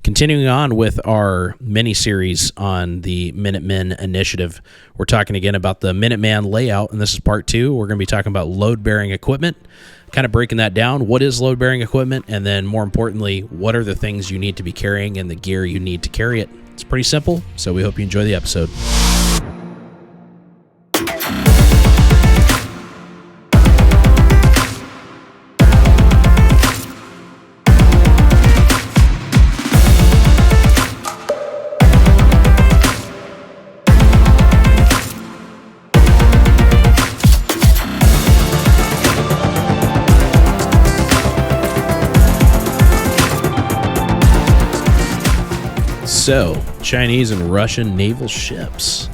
Continuing on with our mini-series on the Minuteman initiative, we're talking again about the Minuteman layout, and this is part 2. We're going to be talking about load-bearing equipment, kind of breaking that down. What is load-bearing equipment? And then, more importantly, what are the things you need to be carrying and the gear you need to carry it? It's pretty simple, so we hope you enjoy the episode. So, Chinese and Russian naval ships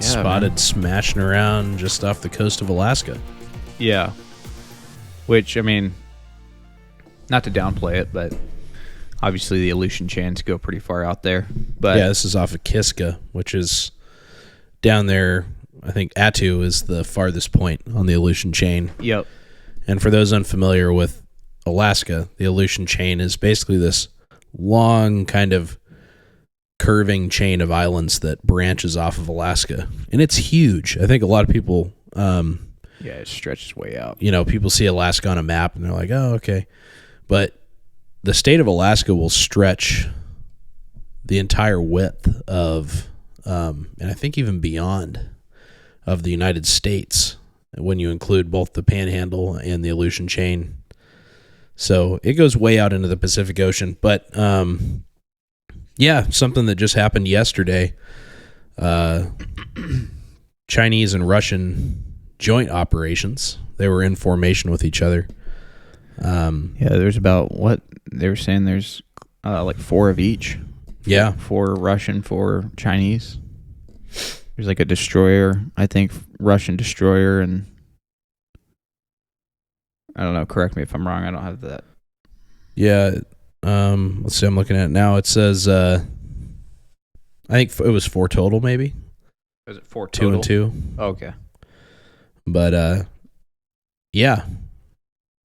spotted smashing around just off the coast of Alaska. Yeah. Which, I mean, not to downplay it, but obviously the Aleutian chains go pretty far out there. But yeah, this is off of Kiska, which is down there. I think Attu is the farthest point on the Aleutian chain. Yep. And for those unfamiliar with Alaska, the Aleutian chain is basically this long kind of curving chain of islands that branches off of Alaska, and it's huge. I think a lot of people it stretches way out. People see Alaska on a map and they're like, oh, okay, but the state of Alaska will stretch the entire width of and I think even beyond of the United States when you include both the Panhandle and the Aleutian chain. So it goes way out into the Pacific Ocean, but yeah, something that just happened yesterday. Chinese and Russian joint operations. They were in formation with each other. There's about what they were saying. There's like 4 of each. Yeah, 4 Russian, 4 Chinese. There's like a destroyer, I think, Russian destroyer, and I don't know. Correct me if I'm wrong. I don't have that. Yeah. Let's see. I'm looking at it now. It says, I think it was 4 total, maybe. Was it 4 total? 2 and 2. Oh, okay. But yeah,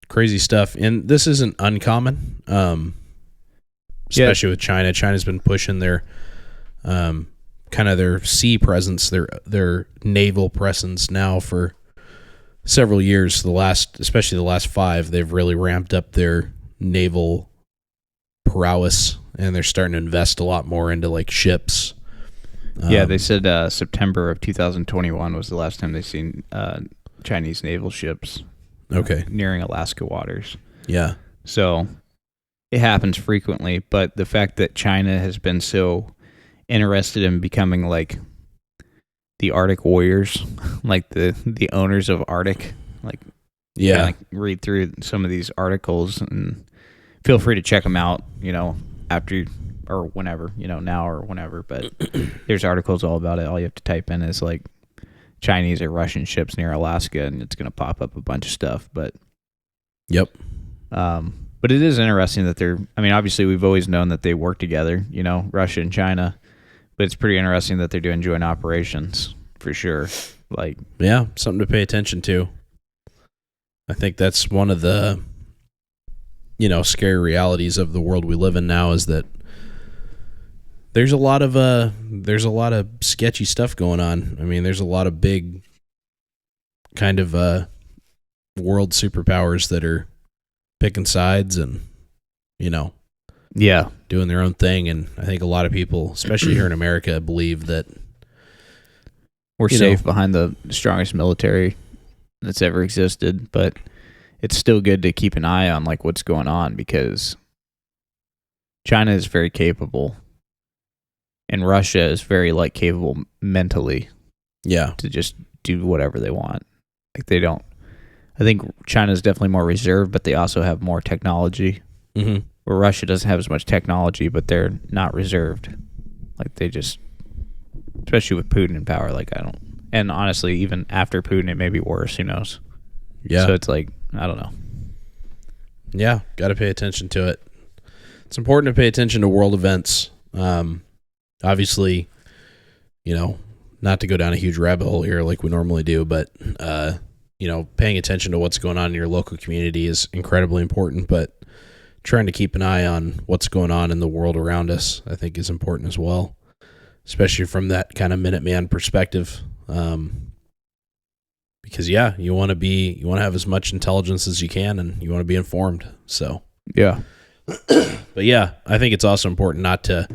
crazy stuff. And this isn't uncommon, especially with China. China's been pushing their kind of their sea presence, their naval presence now for several years. Especially the last 5, they've really ramped up their naval prowess, and they're starting to invest a lot more into like ships. They said September of 2021 was the last time they seen Chinese naval ships nearing Alaska waters. Yeah. So it happens frequently, but the fact that China has been so interested in becoming like the Arctic warriors, like the owners of Arctic, like read through some of these articles and feel free to check them out, after or whenever, now or whenever. But there's articles all about it. All you have to type in is like Chinese or Russian ships near Alaska, and it's going to pop up a bunch of stuff. But yep. But it is interesting that obviously we've always known that they work together, Russia and China. But it's pretty interesting that they're doing joint operations for sure. Like, yeah, something to pay attention to. I think that's one of the scary realities of the world we live in now, is that there's a lot of sketchy stuff going on. I mean, there's a lot of big kind of world superpowers that are picking sides and doing their own thing. And I think a lot of people, especially here in America, believe that we're safe behind the strongest military that's ever existed, but it's still good to keep an eye on like what's going on, because China is very capable and Russia is very like capable mentally. Yeah. To just do whatever they want. Like they don't. I think China is definitely more reserved, but they also have more technology. Mm-hmm. Where Russia doesn't have as much technology, but they're not reserved. Like they just, especially with Putin in power, like I don't. And honestly, even after Putin, it may be worse. Who knows? Yeah. So it's like, I don't know. Yeah, got to pay attention to it. It's important to pay attention to world events. Obviously, not to go down a huge rabbit hole here like we normally do, but, paying attention to what's going on in your local community is incredibly important. But trying to keep an eye on what's going on in the world around us, I think, is important as well, especially from that kind of Minuteman perspective. Because you want to have as much intelligence as you can, and you want to be informed. So Yeah. but yeah, I think it's also important not to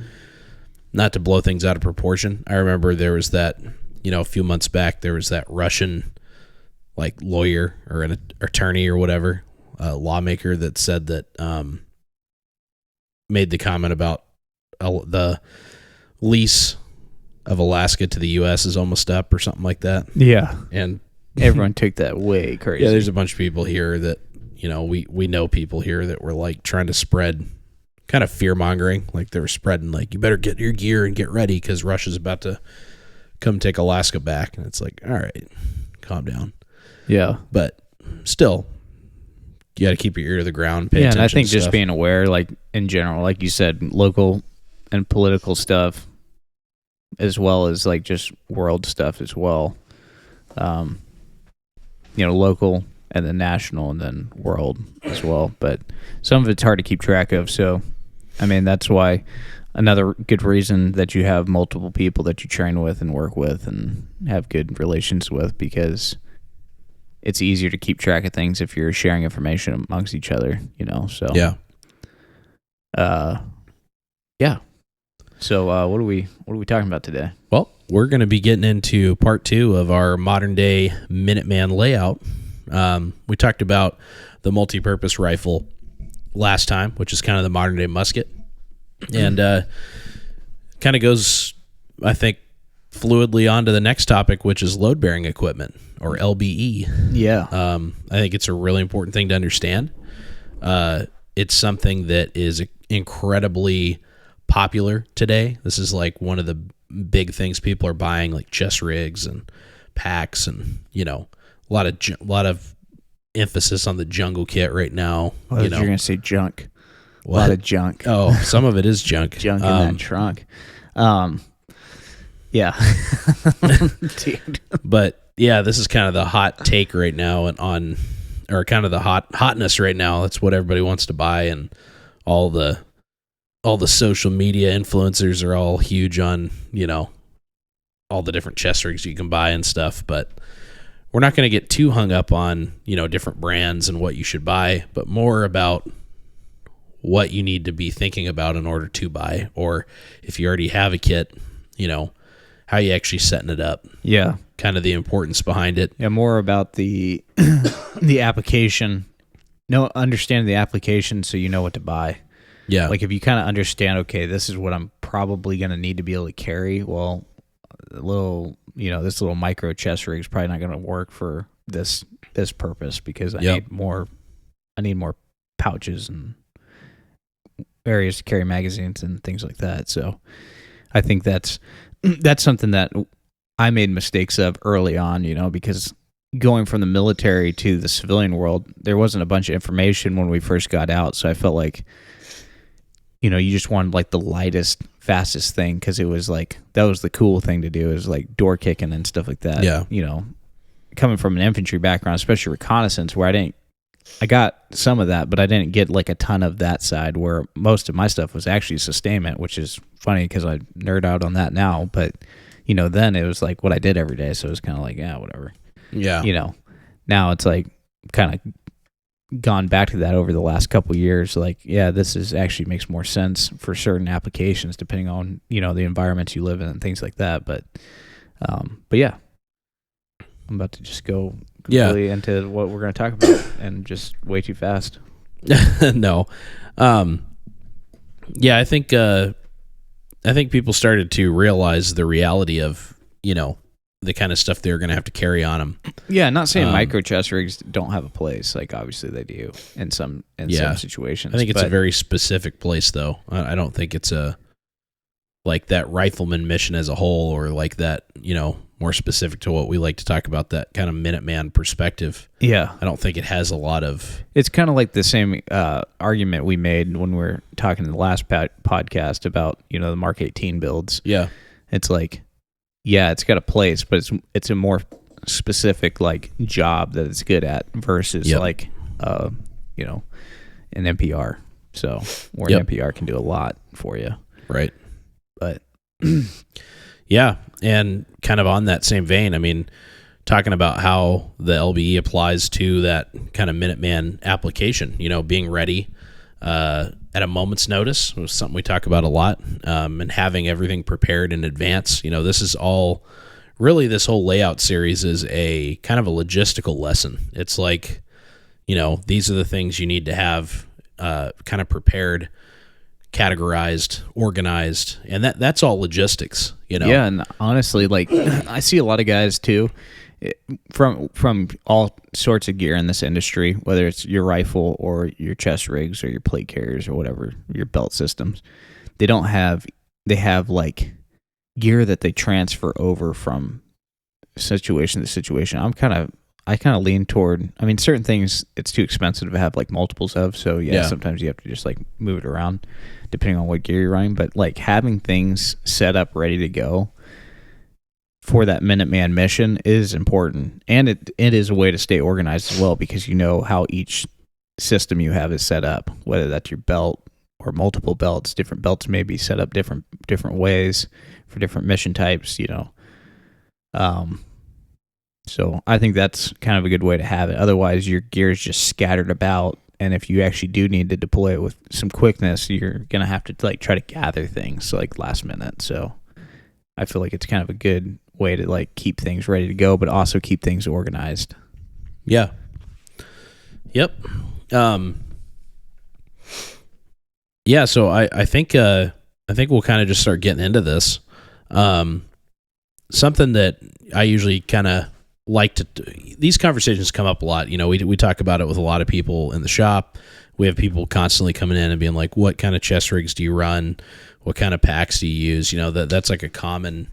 blow things out of proportion. I remember there was that, a few months back, there was that Russian like lawyer or an attorney or whatever, lawmaker that said that, made the comment about the lease of Alaska to the U.S. is almost up or something like that. Yeah. And everyone took that way crazy. Yeah, there's a bunch of people here that, we know people here that were like trying to spread kind of fear mongering. Like they were spreading like, you better get your gear and get ready because Russia's about to come take Alaska back. And it's like, all right, calm down. Yeah. But still, you got to keep your ear to the ground. Pay attention and I think to just stuff. being aware, like in general, like you said, local and political stuff, as well as like just world stuff as well. Local and then national and then world as well. But some of it's hard to keep track of. So, I mean, that's why another good reason that you have multiple people that you train with and work with and have good relations with, because it's easier to keep track of things if you're sharing information amongst each other, so. Yeah. Yeah. So what are we talking about today? Well, we're going to be getting into part 2 of our modern day Minuteman layout. We talked about the multi-purpose rifle last time, which is kind of the modern day musket, and kind of goes, I think, fluidly on to the next topic, which is load bearing equipment, or LBE. Yeah. I think it's a really important thing to understand. It's something that is incredibly popular today. This is like one of the big things people are buying, like chest rigs and packs, and a lot of emphasis on the jungle kit right now. You're gonna say junk. What? A lot of junk. Oh, some of it is junk. Junk in that trunk. Yeah. Dude. But yeah, this is kind of the hot take right now, or kind of the hotness right now. That's what everybody wants to buy, and all the social media influencers are all huge on, all the different chest rigs you can buy and stuff. But we're not going to get too hung up on, different brands and what you should buy, but more about what you need to be thinking about in order to buy, or if you already have a kit, how you actually setting it up. Yeah. Kind of the importance behind it. Yeah, more about the the application. Understand the application so you know what to buy. Yeah. Like if you kind of understand, okay, this is what I'm probably going to need to be able to carry. Well, this little micro chest rig is probably not going to work for this purpose, because I need more pouches and areas to carry magazines and things like that. So I think that's something that I made mistakes of early on, because going from the military to the civilian world, there wasn't a bunch of information when we first got out. So I felt like, you just wanted like the lightest, fastest thing, because it was like, that was the cool thing to do, is like door kicking and stuff like that. Yeah. Coming from an infantry background, especially reconnaissance, where I got some of that, but I didn't get like a ton of that side, where most of my stuff was actually sustainment, which is funny because I nerd out on that now. But, then it was like what I did every day. So it was kind of like, yeah, whatever. Yeah. Now it's like kind of gone back to that over the last couple of years. Like, yeah, this is actually makes more sense for certain applications depending on, the environments you live in and things like that. But yeah, I'm about to just go completely into what we're going to talk about and just way too fast. No. Yeah, I think people started to realize the reality of, the kind of stuff they're going to have to carry on them. Yeah, not saying micro chest rigs don't have a place. Like, obviously they do in some situations. I think it's a very specific place, though. I don't think it's like that rifleman mission as a whole, or like that, more specific to what we like to talk about, that kind of Minuteman perspective. Yeah. I don't think it has a lot of... It's kind of like the same argument we made when we were talking in the last podcast about, the Mark 18 builds. Yeah. It's like, yeah, it's got a place, but it's a more specific like job that it's good at versus like, an NPR. So, where Yep. an NPR can do a lot for you. Right. But Yeah. And kind of on that same vein, I mean, talking about how the LBE applies to that kind of Minuteman application, being ready at a moment's notice was something we talk about a lot, and having everything prepared in advance. This is all really, this whole layout series is a kind of a logistical lesson. It's like, these are the things you need to have kind of prepared, categorized, organized, and that's all logistics. Yeah, and honestly, like I see a lot of guys too, from all sorts of gear in this industry, whether it's your rifle or your chest rigs or your plate carriers or whatever, your belt systems. They have like gear that they transfer over from situation to situation. I kind of lean toward, I mean, certain things it's too expensive to have like multiples of, so yeah, sometimes you have to just like move it around depending on what gear you're running, but like having things set up ready to go for that Minuteman mission is important, and it is a way to stay organized as well, because you know how each system you have is set up, whether that's your belt or multiple belts. Different belts may be set up different ways for different mission types, so I think that's kind of a good way to have it. Otherwise, your gear is just scattered about, and if you actually do need to deploy it with some quickness, you're gonna have to like try to gather things like last minute. So I feel like it's kind of a good way to like keep things ready to go, but also keep things organized. Yeah. Yep. Yeah. So I think we'll kind of just start getting into this. Something that I usually kind of like to, these conversations come up a lot. We talk about it with a lot of people in the shop. We have people constantly coming in and being like, what kind of chest rigs do you run? What kind of packs do you use? That's like a common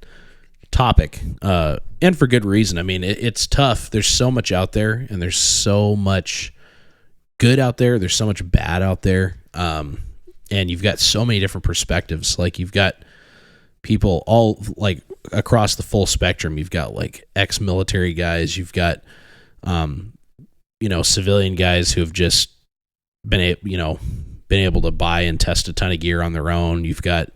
topic, and for good reason. I mean, it's tough. There's so much out there, and there's so much good out there. There's so much bad out there. And you've got so many different perspectives. Like, you've got people all like across the full spectrum. You've got like ex-military guys. You've got, civilian guys who have just been able to buy and test a ton of gear on their own. You've got,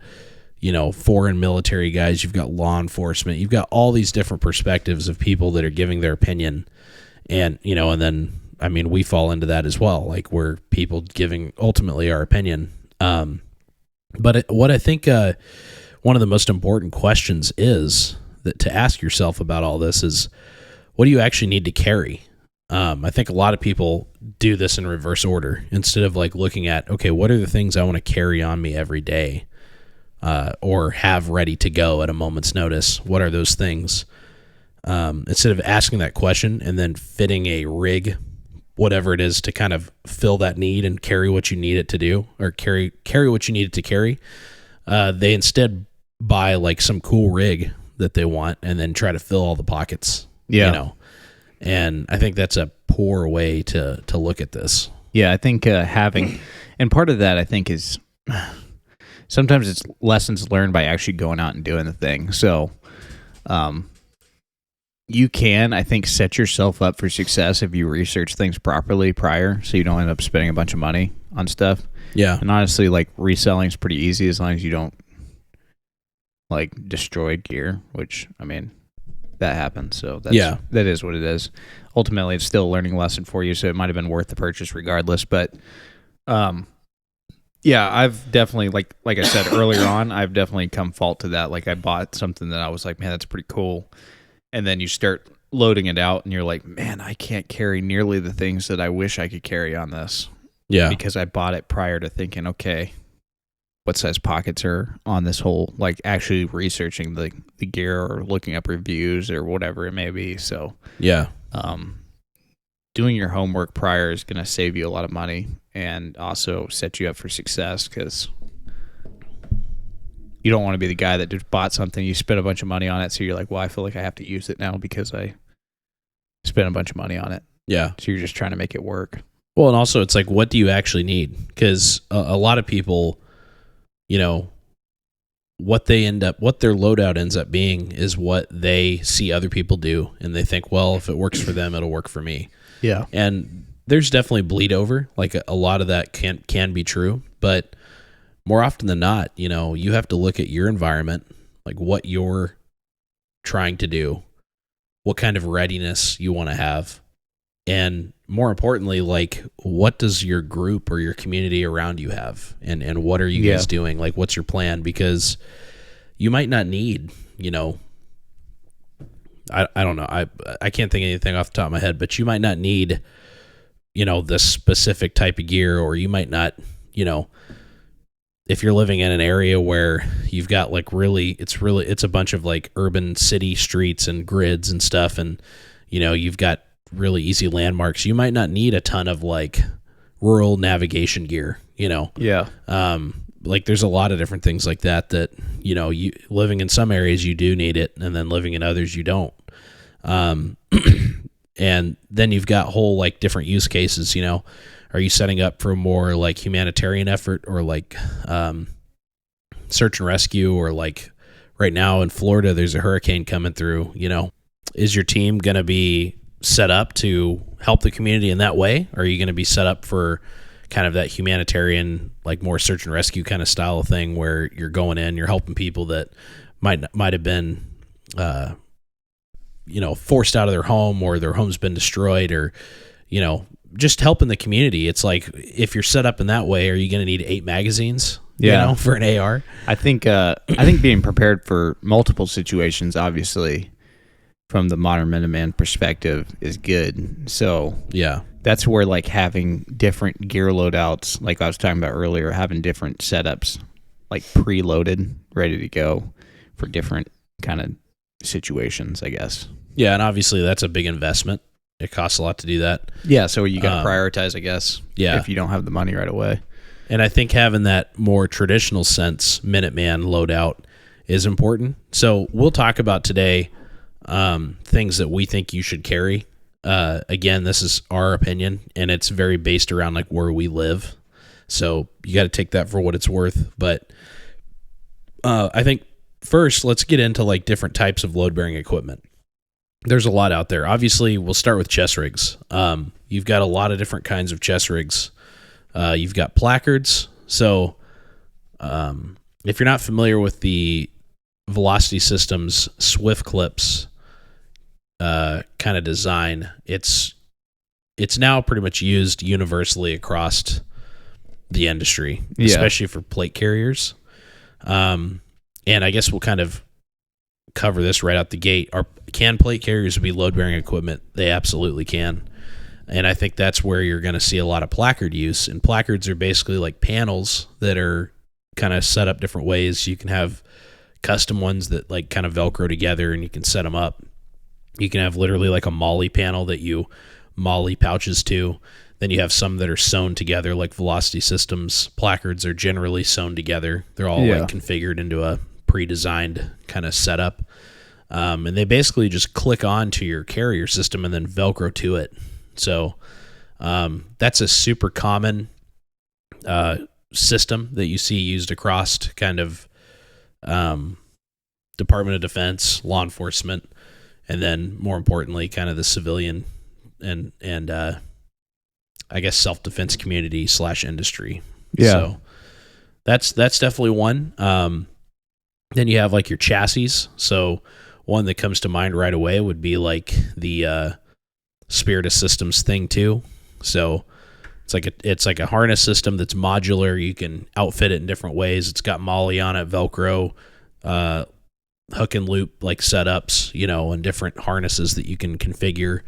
foreign military guys. You've got law enforcement. You've got all these different perspectives of people that are giving their opinion. And, and then, I mean, we fall into that as well. Like, we're people giving ultimately our opinion. But what I think one of the most important questions is that to ask yourself about all this is, what do you actually need to carry? I think a lot of people do this in reverse order, instead of like looking at, okay, what are the things I want to carry on me every day, or have ready to go at a moment's notice? What are those things? Instead of asking that question and then fitting a rig, whatever it is, to kind of fill that need and carry what you need it to do, or carry what you need it to carry, they instead buy like some cool rig that they want and then try to fill all the pockets. And I think that's a poor way to look at this. Yeah, I think having, and part of that I think is sometimes it's lessons learned by actually going out and doing the thing. So you can, I think, set yourself up for success if you research things properly prior, so you don't end up spending a bunch of money on stuff. Yeah. And honestly, like, reselling is pretty easy as long as you don't like destroy gear, which, I mean, that happens. So that is what it is. Ultimately, it's still a learning lesson for you, so it might have been worth the purchase regardless. But yeah, I've definitely, like I said earlier on, I've definitely come fault to that. Like, I bought something that I was like, man, that's pretty cool. And then you start loading it out and you're like, man, I can't carry nearly the things that I wish I could carry on this. Yeah. Because I bought it prior to thinking, okay, what size pockets are on this whole, like, actually researching the gear or looking up reviews or whatever it may be. So yeah, doing your homework prior is going to save you a lot of money and also set you up for success, because you don't want to be the guy that just bought something, you spent a bunch of money on it, so you're like, well, I feel like I have to use it now because I spent a bunch of money on it. Yeah. So you're just trying to make it work. Well, and also it's like, what do you actually need? Because a lot of people, what their loadout ends up being is what they see other people do, and they think, well, if it works for them, it'll work for me. Yeah. And there's definitely bleed over. Like a lot of that can be true, but more often than not, you have to look at your environment, like what you're trying to do, what kind of readiness you want to have, and more importantly, like what does your group or your community around you have, and what are you guys doing? Like, what's your plan? Because you might not need, I don't know. I can't think of anything off the top of my head, but you might not need, this specific type of gear, or you might not, if you're living in an area where you've got like it's a bunch of like urban city streets and grids and stuff, and you've got really easy landmarks, you might not need a ton of like rural navigation gear. Like there's a lot of different things like that you living in some areas you do need it, and then living in others you don't. And then you've got whole like different use cases. Are you setting up for more like humanitarian effort, or like search and rescue, or like right now in Florida there's a hurricane coming through? Is your team going to be set up to help the community in that way? Or are you going to be set up for kind of that humanitarian, like more search and rescue kind of style of thing, where you're going in, you're helping people that might have been forced out of their home, or their home's been destroyed, or just helping the community? It's like, if you're set up in that way, are you going to need 8 magazines for an AR? I think being prepared for multiple situations, obviously from the modern Minuteman perspective, is good. So yeah, that's where like having different gear loadouts, like I was talking about earlier, having different setups like preloaded, ready to go for different kind of situations, I guess. Yeah, and obviously that's a big investment. It costs a lot to do that. Yeah, so you got to prioritize, I guess. Yeah, if you don't have the money right away. And I think having that more traditional sense Minuteman loadout is important. So we'll talk about today things that we think you should carry. Again, this is our opinion, and it's very based around like where we live. So you got to take that for what it's worth. But I think first, let's get into like different types of load-bearing equipment. There's a lot out there. Obviously, we'll start with chest rigs. You've got a lot of different kinds of chest rigs. You've got placards. So if you're not familiar with the Velocity Systems Swift Clips kind of design, it's now pretty much used universally across the industry, especially for plate carriers. And I guess we'll kind of cover this right out the gate. Can plate carriers be load-bearing equipment? They absolutely can. And I think that's where you're going to see a lot of placard use. And placards are basically like panels that are kind of set up different ways. You can have custom ones that like kind of Velcro together, and you can set them up. You can have literally like a MOLLE panel that you MOLLE pouches to. Then you have some that are sewn together, like Velocity Systems placards are generally sewn together. They're all like configured into a pre-designed kind of setup. And they basically just click on to your carrier system and then Velcro to it. So that's a super common system that you see used across kind of Department of Defense, law enforcement, and then more importantly, kind of the civilian and I guess self-defense community / industry. Yeah. So that's definitely one. Then you have like your chassis. So one that comes to mind right away would be like the Spirit Systems Thing 2. So it's like a harness system that's modular. You can outfit it in different ways. It's got MOLLE on it, Velcro, hook and loop like setups, and different harnesses that you can configure.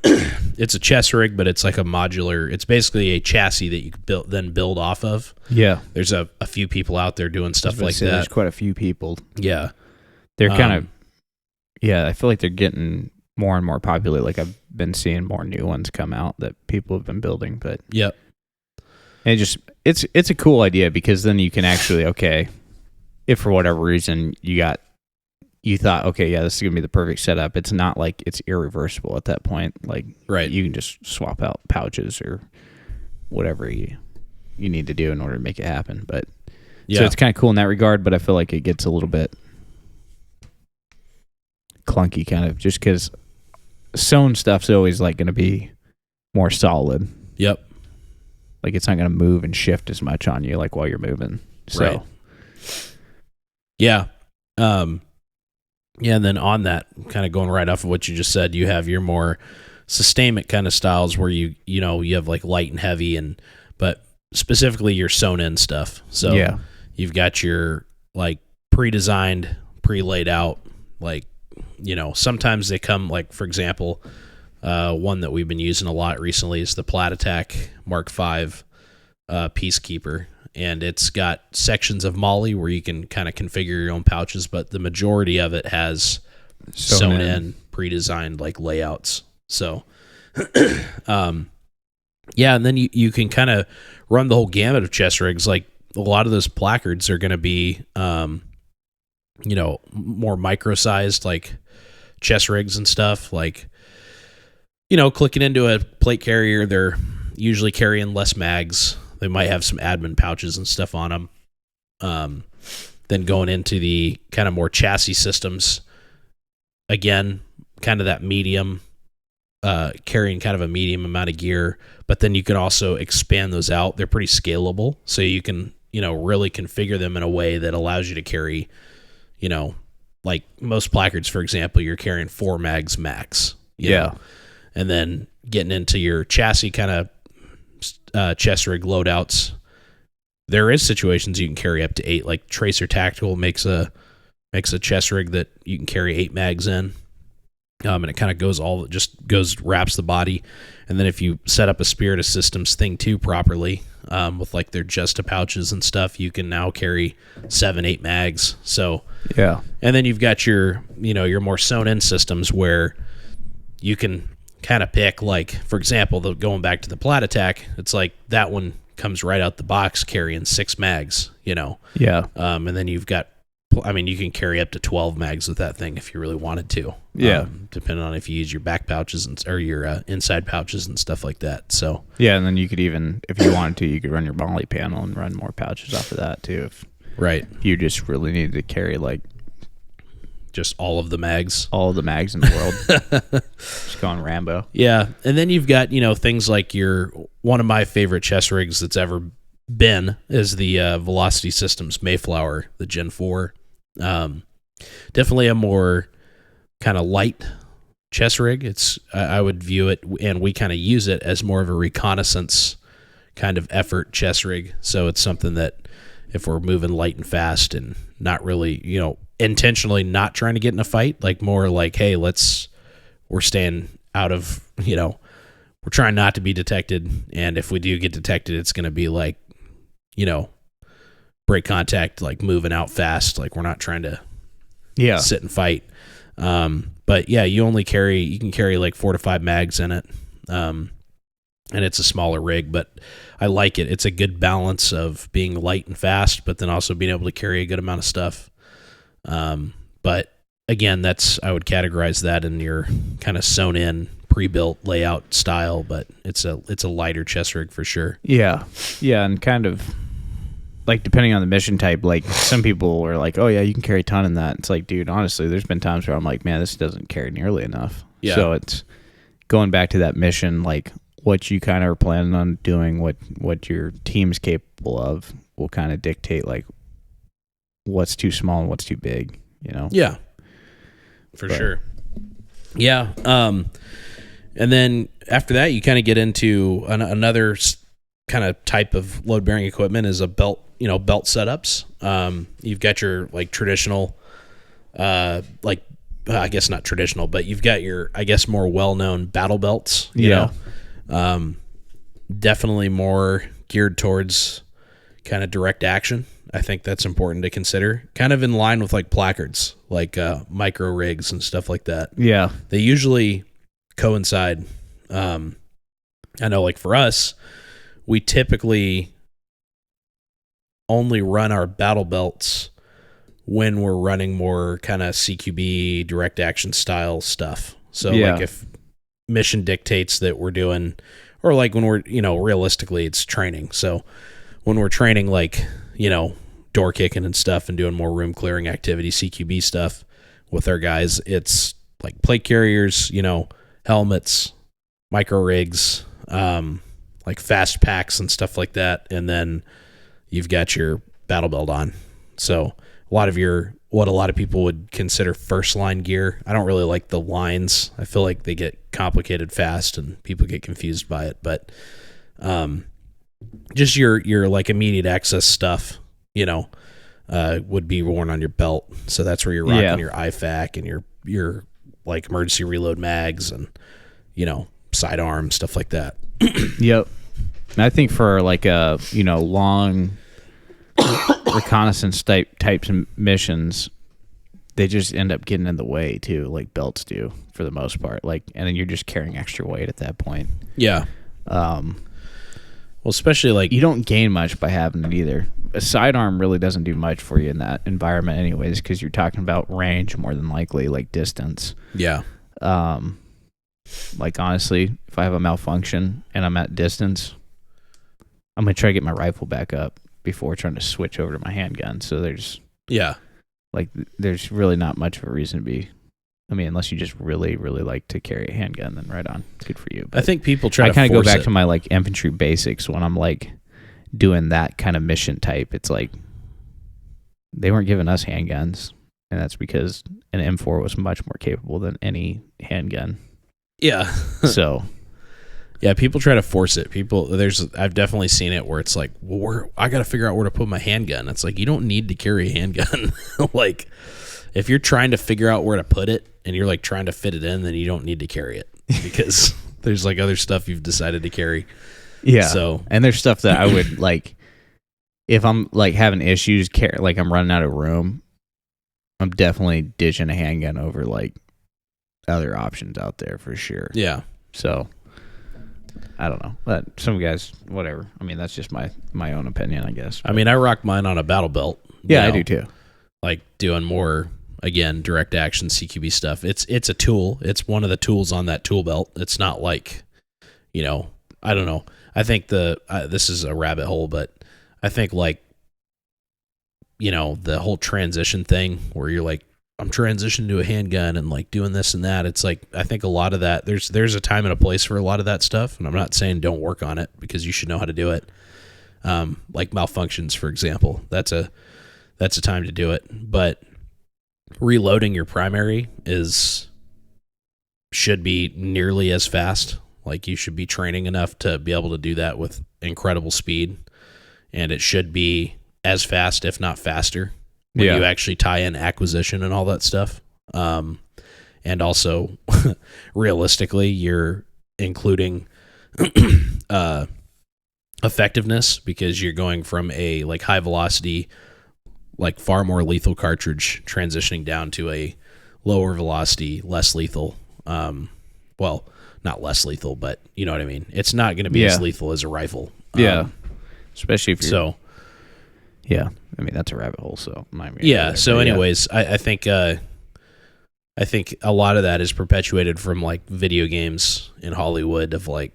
It's a chest rig, but it's like a modular. It's basically a chassis that you can build off of. Yeah, there's a few people out there doing stuff like that. There's quite a few people. Yeah, they're kind of. Yeah, I feel like they're getting more and more popular. Like I've been seeing more new ones come out that people have been building. But yep, and it's a cool idea, because then you can actually, if for whatever reason you thought, okay, yeah, this is going to be the perfect setup. It's not like it's irreversible at that point. Like, right, you can just swap out pouches or whatever you need to do in order to make it happen. But so it's kind of cool in that regard, but I feel like it gets a little bit clunky kind of, just because sewn stuff's always like going to be more solid. Yep. Like it's not going to move and shift as much on you like while you're moving. So right. Yeah. Yeah, and then on that, kind of going right off of what you just said, you have your more sustainment kind of styles where you have like light and heavy, but specifically your sewn in stuff. So yeah, you've got your like pre-designed, pre-laid out, like, sometimes they come like, for example, one that we've been using a lot recently is the Plat Attack Mark V Peacekeeper. And it's got sections of MOLLE where you can kind of configure your own pouches, but the majority of it has sewn in pre-designed like layouts. So, and then you can kind of run the whole gamut of chest rigs. Like a lot of those placards are going to be, more micro-sized, like chest rigs and stuff. Like, clicking into a plate carrier, they're usually carrying less mags. They might have some admin pouches and stuff on them. Then going into the kind of more chassis systems, again, kind of that medium, carrying kind of a medium amount of gear. But then you can also expand those out. They're pretty scalable, so you can really configure them in a way that allows you to carry, like most placards, for example, you're carrying 4 mags max. You know? And then getting into your chassis kind of chest rig loadouts, there is situations you can carry up to 8. Like Tracer Tactical makes a chest rig that you can carry 8 mags in, and it kind of wraps the body. And then if you set up a Spirit of Systems Thing 2 properly, with like their Justa pouches and stuff, you can now carry 7-8 mags. So yeah, and then you've got your your more sewn in systems where you can kind of pick, like, for example, going back to the Plat Attack, it's like that one comes right out the box carrying 6 mags, Yeah. And then you've got, you can carry up to 12 mags with that thing if you really wanted to. Yeah. Depending on if you use your back pouches or your inside pouches and stuff like that. So yeah, and then you could even, if you wanted to, you could run your MOLLE panel and run more pouches off of that too. If you just really needed to carry like just all of the mags in the world. Just going Rambo. Yeah. And then you've got, things like one of my favorite chest rigs that's ever been is the Velocity Systems Mayflower, the Gen 4. Definitely a more kind of light chest rig. I would view it, and we kind of use it as more of a reconnaissance kind of effort chest rig. So it's something that if we're moving light and fast and not really, intentionally not trying to get in a fight, like more like, hey, we're staying out of, we're trying not to be detected. And if we do get detected, it's going to be like, break contact, like moving out fast. Like we're not trying to sit and fight. But yeah, you can carry like 4 to 5 mags in it. And it's a smaller rig, but I like it. It's a good balance of being light and fast, but then also being able to carry a good amount of stuff. But again, I would categorize that in your kind of sewn in pre-built layout style, but it's a lighter chest rig for sure. Yeah. Yeah. And kind of like, depending on the mission type, like some people are like, oh yeah, you can carry a ton in that. It's like, dude, honestly, there's been times where I'm like, man, this doesn't carry nearly enough. Yeah. So it's going back to that mission, like what you kind of are planning on doing, what your team's capable of will kind of dictate like what's too small and what's too big, Yeah, for sure. Yeah. And then after that, you kind of get into another kind of type of load bearing equipment is a belt, belt setups. You've got your like traditional, I guess not traditional, but you've got your, I guess, more well-known battle belts, you know, definitely more geared towards kind of direct action. I think that's important to consider, kind of in line with like placards, like micro rigs and stuff like that. Yeah. They usually coincide. I know like for us, we typically only run our battle belts when we're running more kind of CQB direct action style stuff. So like if mission dictates that we're doing, or like when we're, realistically it's training. So when we're training, like, door kicking and stuff and doing more room clearing activity, CQB stuff with our guys, it's like plate carriers, helmets, micro rigs, like fast packs and stuff like that, and then you've got your battle belt on. So what a lot of people would consider first line gear. I don't really like the lines. I feel like they get complicated fast and people get confused by it. But just your like immediate access stuff, would be worn on your belt. So that's where you're rocking your IFAK and your like emergency reload mags and sidearm stuff like that. Yep. And I think for like a long reconnaissance types of missions, they just end up getting in the way too, like belts do for the most part. Like, and then you're just carrying extra weight at that point. Yeah. Well, especially like you don't gain much by having it either. A sidearm really doesn't do much for you in that environment, anyways, because you're talking about range more than likely, like distance. Yeah. Like honestly, if I have a malfunction and I'm at distance, I'm gonna try to get my rifle back up before trying to switch over to my handgun. So there's really not much of a reason to be. I mean, unless you just really, really like to carry a handgun, then right on, it's good for you. But I think people try. I kind of go back to my like infantry basics when I'm like doing that kind of mission type. It's like they weren't giving us handguns, and that's because an M4 was much more capable than any handgun. Yeah. So. Yeah, people try to force it. I've definitely seen it where it's like, well, I got to figure out where to put my handgun. It's like, you don't need to carry a handgun. Like, if you're trying to figure out where to put it and you're like trying to fit it in, then you don't need to carry it because there's like other stuff you've decided to carry. Yeah. So, and there's stuff that I would like, if I'm like having issues, like I'm running out of room, I'm definitely ditching a handgun over like other options out there for sure. Yeah. So. I don't know, but some guys, whatever. I mean, that's just my own opinion, I guess. But, I mean, I rock mine on a battle belt. Yeah, I do too. Like doing more, again, direct action CQB stuff. It's a tool. It's one of the tools on that tool belt. It's not like, I don't know. I think this is a rabbit hole, but I think like, the whole transition thing where you're like, I'm transitioning to a handgun and like doing this and that. It's like, I think a lot of that, there's a time and a place for a lot of that stuff. And I'm not saying don't work on it because you should know how to do it. Like malfunctions, for example, that's a time to do it. But reloading your primary should be nearly as fast. Like you should be training enough to be able to do that with incredible speed. And it should be as fast, if not faster, when you actually tie in acquisition and all that stuff. And also, realistically, you're including effectiveness because you're going from a like high velocity, like far more lethal cartridge transitioning down to a lower velocity, less lethal. Well, not less lethal, but you know what I mean? It's not going to be as lethal as a rifle. Especially if you're... Yeah, I mean that's a rabbit hole. So anyways, I think a lot of that is perpetuated from like video games in Hollywood of like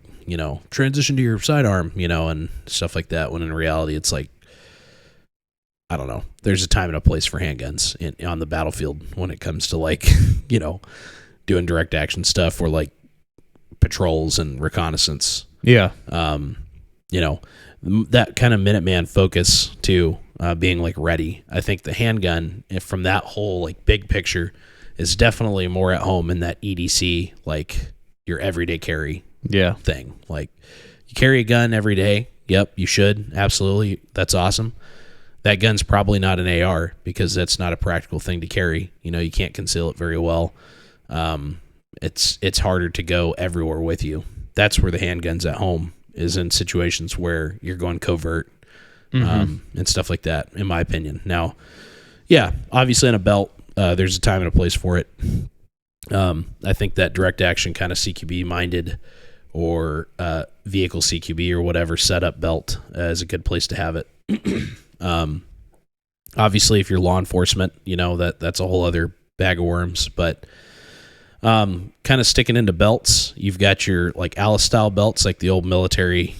transition to your sidearm, and stuff like that. When in reality, it's like I don't know. There's a time and a place for handguns on the battlefield when it comes to like doing direct action stuff or like patrols and reconnaissance. Yeah. That kind of Minuteman focus to being like ready. I think the handgun, from that whole like big picture, is definitely more at home in that EDC, like your everyday carry thing. Like you carry a gun every day. Yep, you should. Absolutely. That's awesome. That gun's probably not an AR because that's not a practical thing to carry. You can't conceal it very well. It's harder to go everywhere with you. That's where the handgun's at home, is in situations where you're going covert and stuff like that, in my opinion. Now, obviously in a belt, there's a time and a place for it. I think that direct action kind of CQB minded or vehicle CQB or whatever setup belt is a good place to have it. Obviously, if you're law enforcement, that's a whole other bag of worms, but kind of sticking into belts, you've got your like Alice style belts, like the old military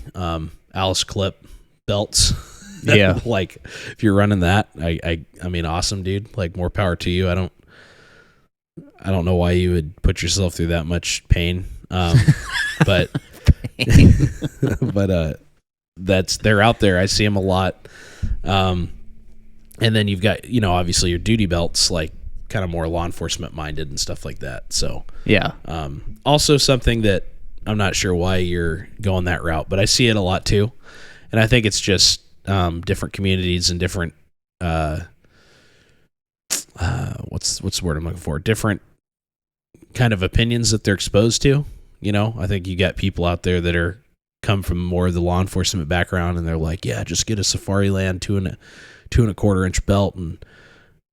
Alice clip belts. Yeah. Like if you're running that, I mean, awesome, dude. Like more power to you. I don't know why you would put yourself through that much pain. But But they're out there. I see them a lot. And then you've got, obviously your duty belts, like kind of more law enforcement minded and stuff like that. So Yeah. Also something that I'm not sure why you're going that route, but I see it a lot too. And I think it's just different communities and different what's the word I'm looking for? Different kind of opinions that they're exposed to. I think you got people out there that come from more of the law enforcement background, and they're like, yeah, just get a Safari Land 2.25 inch belt and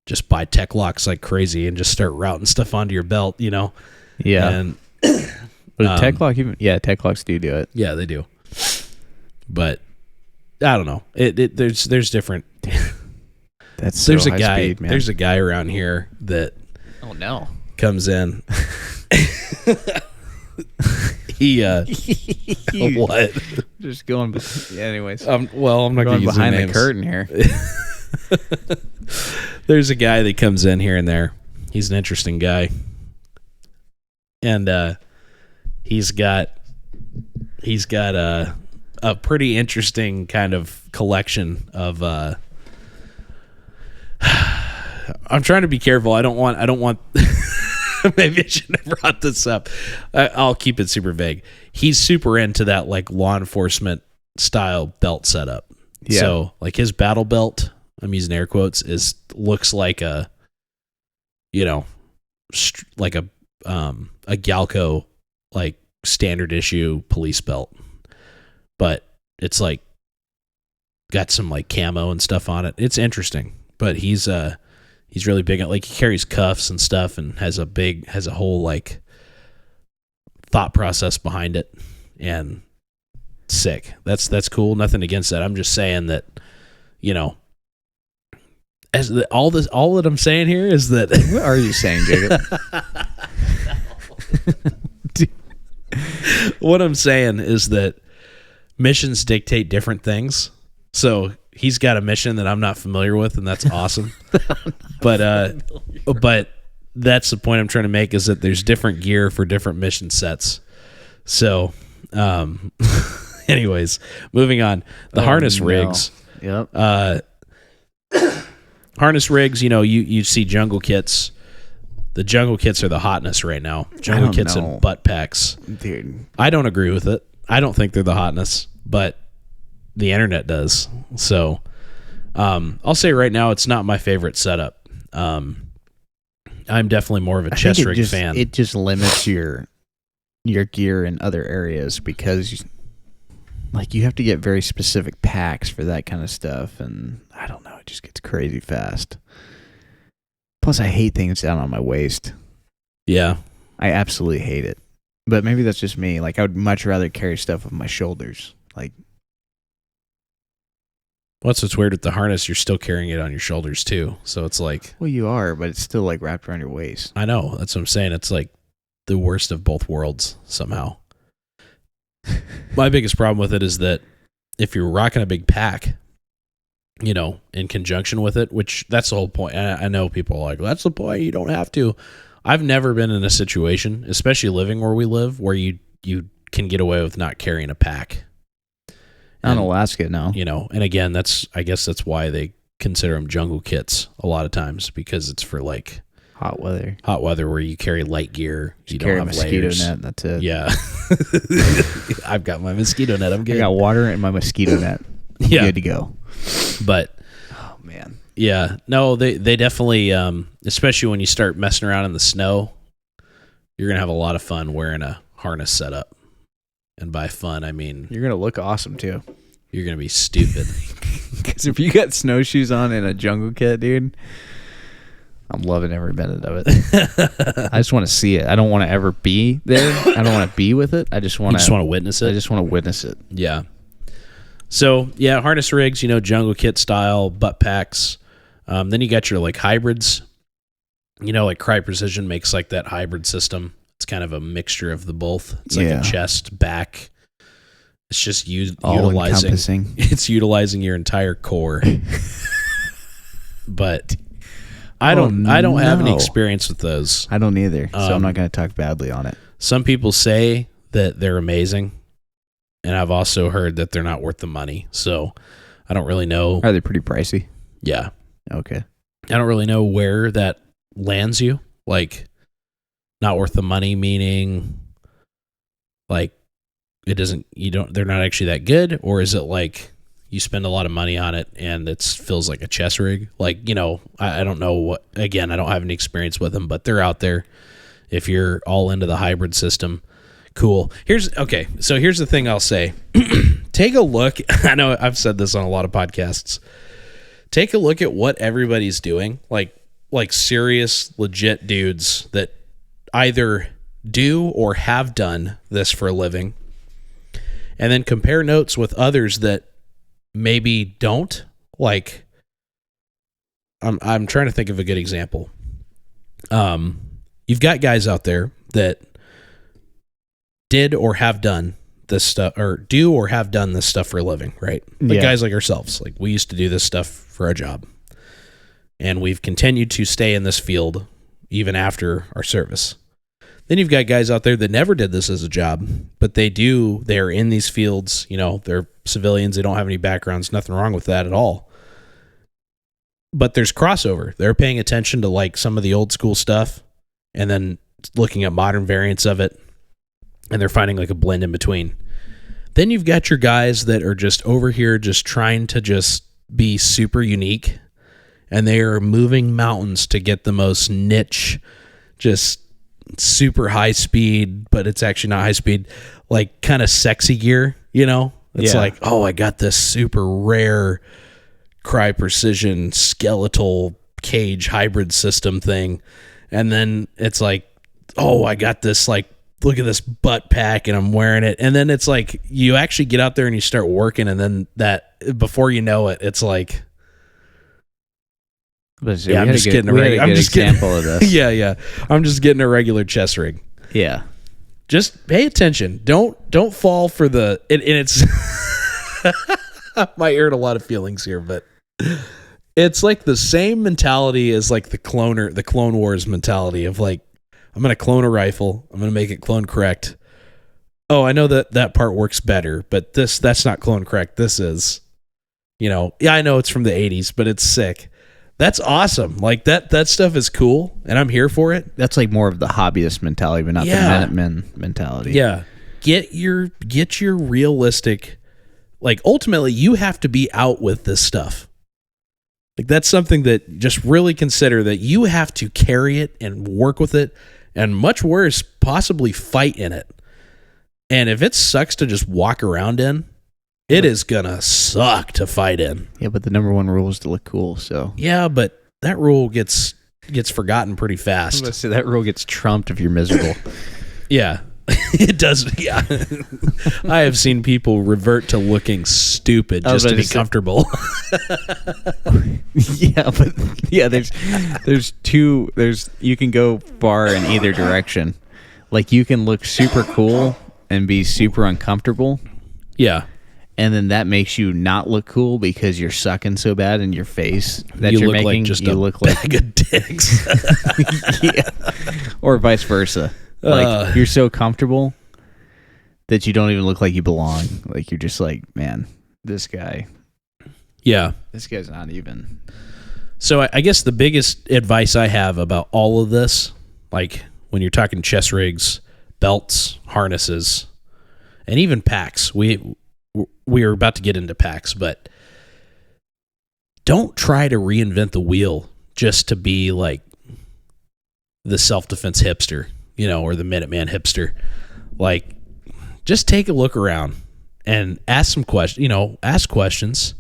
just buy tech locks like crazy and just start routing stuff onto your belt, Yeah. And but tech lock, tech locks do it. Yeah, they do. But I don't know. There's different. There's a guy. Speed, man. There's a guy around here that. Oh no. Comes in. He what? Just going. Anyways. Well, I'm not going to use behind names. the curtain here. There's a guy that comes in here and there. He's an interesting guy, and he's got a pretty interesting kind of collection of. I'm trying to be careful. I don't want. Maybe I shouldn't have brought this up. I'll keep it super vague. He's super into that like law enforcement style belt setup. Yeah. So like his battle belt, I'm using air quotes, looks like a Galco like standard issue police belt, but it's like got some like camo and stuff on it. It's interesting, but he's really big. Like he carries cuffs and stuff, and has a whole like thought process behind it, and sick. That's cool. Nothing against that. I'm just saying that, all that I'm saying here is that. What are you saying, Jacob? What I'm saying is that missions dictate different things. So he's got a mission that I'm not familiar with, and that's awesome. But that's the point I'm trying to make, is that there's different gear for different mission sets. So, anyways, moving on. The harness rigs. Yep. Harness rigs, you see jungle kits. The jungle kits are the hotness right now. Jungle kits and butt packs. Dude. I don't agree with it. I don't think they're the hotness, but the internet does. So I'll say right now, it's not my favorite setup. I'm definitely more of a chest rig fan. It just limits your gear in other areas, because you have to get very specific packs for that kind of stuff, and I don't know, it just gets crazy fast. Plus, I hate things down on my waist. Yeah. I absolutely hate it. But maybe that's just me. Like, I would much rather carry stuff on my shoulders. Like, what's weird with the harness, you're still carrying it on your shoulders too. So it's like, well, you are, but it's still like wrapped around your waist. I know. That's what I'm saying. It's like the worst of both worlds somehow. My biggest problem with it is that if you're rocking a big pack, in conjunction with it, which that's the whole point. I know people are like, that's the point. You don't have to. I've never been in a situation, especially living where we live, where you can get away with not carrying a pack. Not in Alaska, no. And again, I guess that's why they consider them jungle kits a lot of times, because it's for like hot weather where you carry light gear. You carry don't a have mosquito layers. net. That's it. Yeah. I've got my mosquito net. I'm good. I got water in my mosquito net. Yeah. Good to go. But oh man. Yeah. No, they definitely, especially when you start messing around in the snow, you're going to have a lot of fun wearing a harness setup. And by fun, I mean, you're going to look awesome too. You're going to be stupid. Because if you got snowshoes on in a jungle kit, dude, I'm loving every minute of it. I just want to see it. I don't want to ever be there. I don't want to be with it. I just want to witness it. I just want to witness it. Yeah. So, yeah, harness rigs, jungle kit style, butt packs. Then you got your like hybrids. Like Cry Precision makes like that hybrid system. It's kind of a mixture of the both. It's like a chest, back. It's just utilizing. It's utilizing your entire core. But I don't have any experience with those. I don't either. So I'm not going to talk badly on it. Some people say that they're amazing. and I've also heard that they're not worth the money. So I don't really know. Are they pretty pricey? Yeah. Okay. I don't really know where that lands you. Like, not worth the money, meaning like they're not actually that good, or is it like you spend a lot of money on it and it feels like a chess rig? Like, I don't know what, again, I don't have any experience with them, but they're out there. If you're all into the hybrid system, cool. Here's the thing I'll say. Take a look. I know I've said this on a lot of podcasts. Take a look at what everybody's doing. Like serious, legit dudes that either do or have done this for a living. And then compare notes with others that maybe don't. Like, I'm trying to think of a good example. You've got guys out there that did or have done this stuff, or do or have done this stuff for a living, right? Like guys like ourselves. Like, we used to do this stuff for a job. And we've continued to stay in this field even after our service. Then you've got guys out there that never did this as a job, but they're in these fields, they're civilians, they don't have any backgrounds, nothing wrong with that at all. But there's crossover. They're paying attention to like some of the old school stuff and then looking at modern variants of it, and they're finding like a blend in between. Then you've got your guys that are just over here just trying to just be super unique, and they are moving mountains to get the most niche, just super high speed, but it's actually not high speed, like kind of sexy gear, It's like, oh, I got this super rare Cry Precision skeletal cage hybrid system thing. And then it's like, oh, I got this, like, look at this butt pack and I'm wearing it. And then it's like, you actually get out there and you start working, and then before you know it, it's like, I'm just getting a regular chess rig. Yeah. Just pay attention. Don't fall for and it's I might hurt a lot of feelings here, but it's like the same mentality as like the Clone Wars mentality of like, I'm going to clone a rifle. I'm going to make it clone correct. Oh, I know that part works better, but that's not clone correct. This is, I know it's from the 80s, but it's sick. That's awesome. Like that stuff is cool, and I'm here for it. That's like more of the hobbyist mentality, but not the Minuteman mentality. Yeah. Get your realistic, like, ultimately you have to be out with this stuff. Like, that's something that just really consider that you have to carry it and work with it, and much worse, possibly fight in it. And if it sucks to just walk around in, it is gonna suck to fight in. Yeah, but the number one rule is to look cool. So yeah, but that rule gets forgotten pretty fast. Let's say that rule gets trumped if you're miserable. Yeah, it does. Yeah, I have seen people revert to looking stupid just to be comfortable. There's you can go far in either direction. Like, you can look super cool and be super uncomfortable. Yeah. And then that makes you not look cool because you're sucking so bad in your face that you're making. Like just look like bag of dicks. Yeah. Or vice versa. Like, you're so comfortable that you don't even look like you belong. Like, you're just like, man, this guy. Yeah. This guy's not even. So I guess the biggest advice I have about all of this, like when you're talking chess rigs, belts, harnesses, and even packs, we are about to get into packs, but don't try to reinvent the wheel just to be like the self-defense hipster, or the Minuteman hipster. Like, just take a look around and ask some questions, ask questions,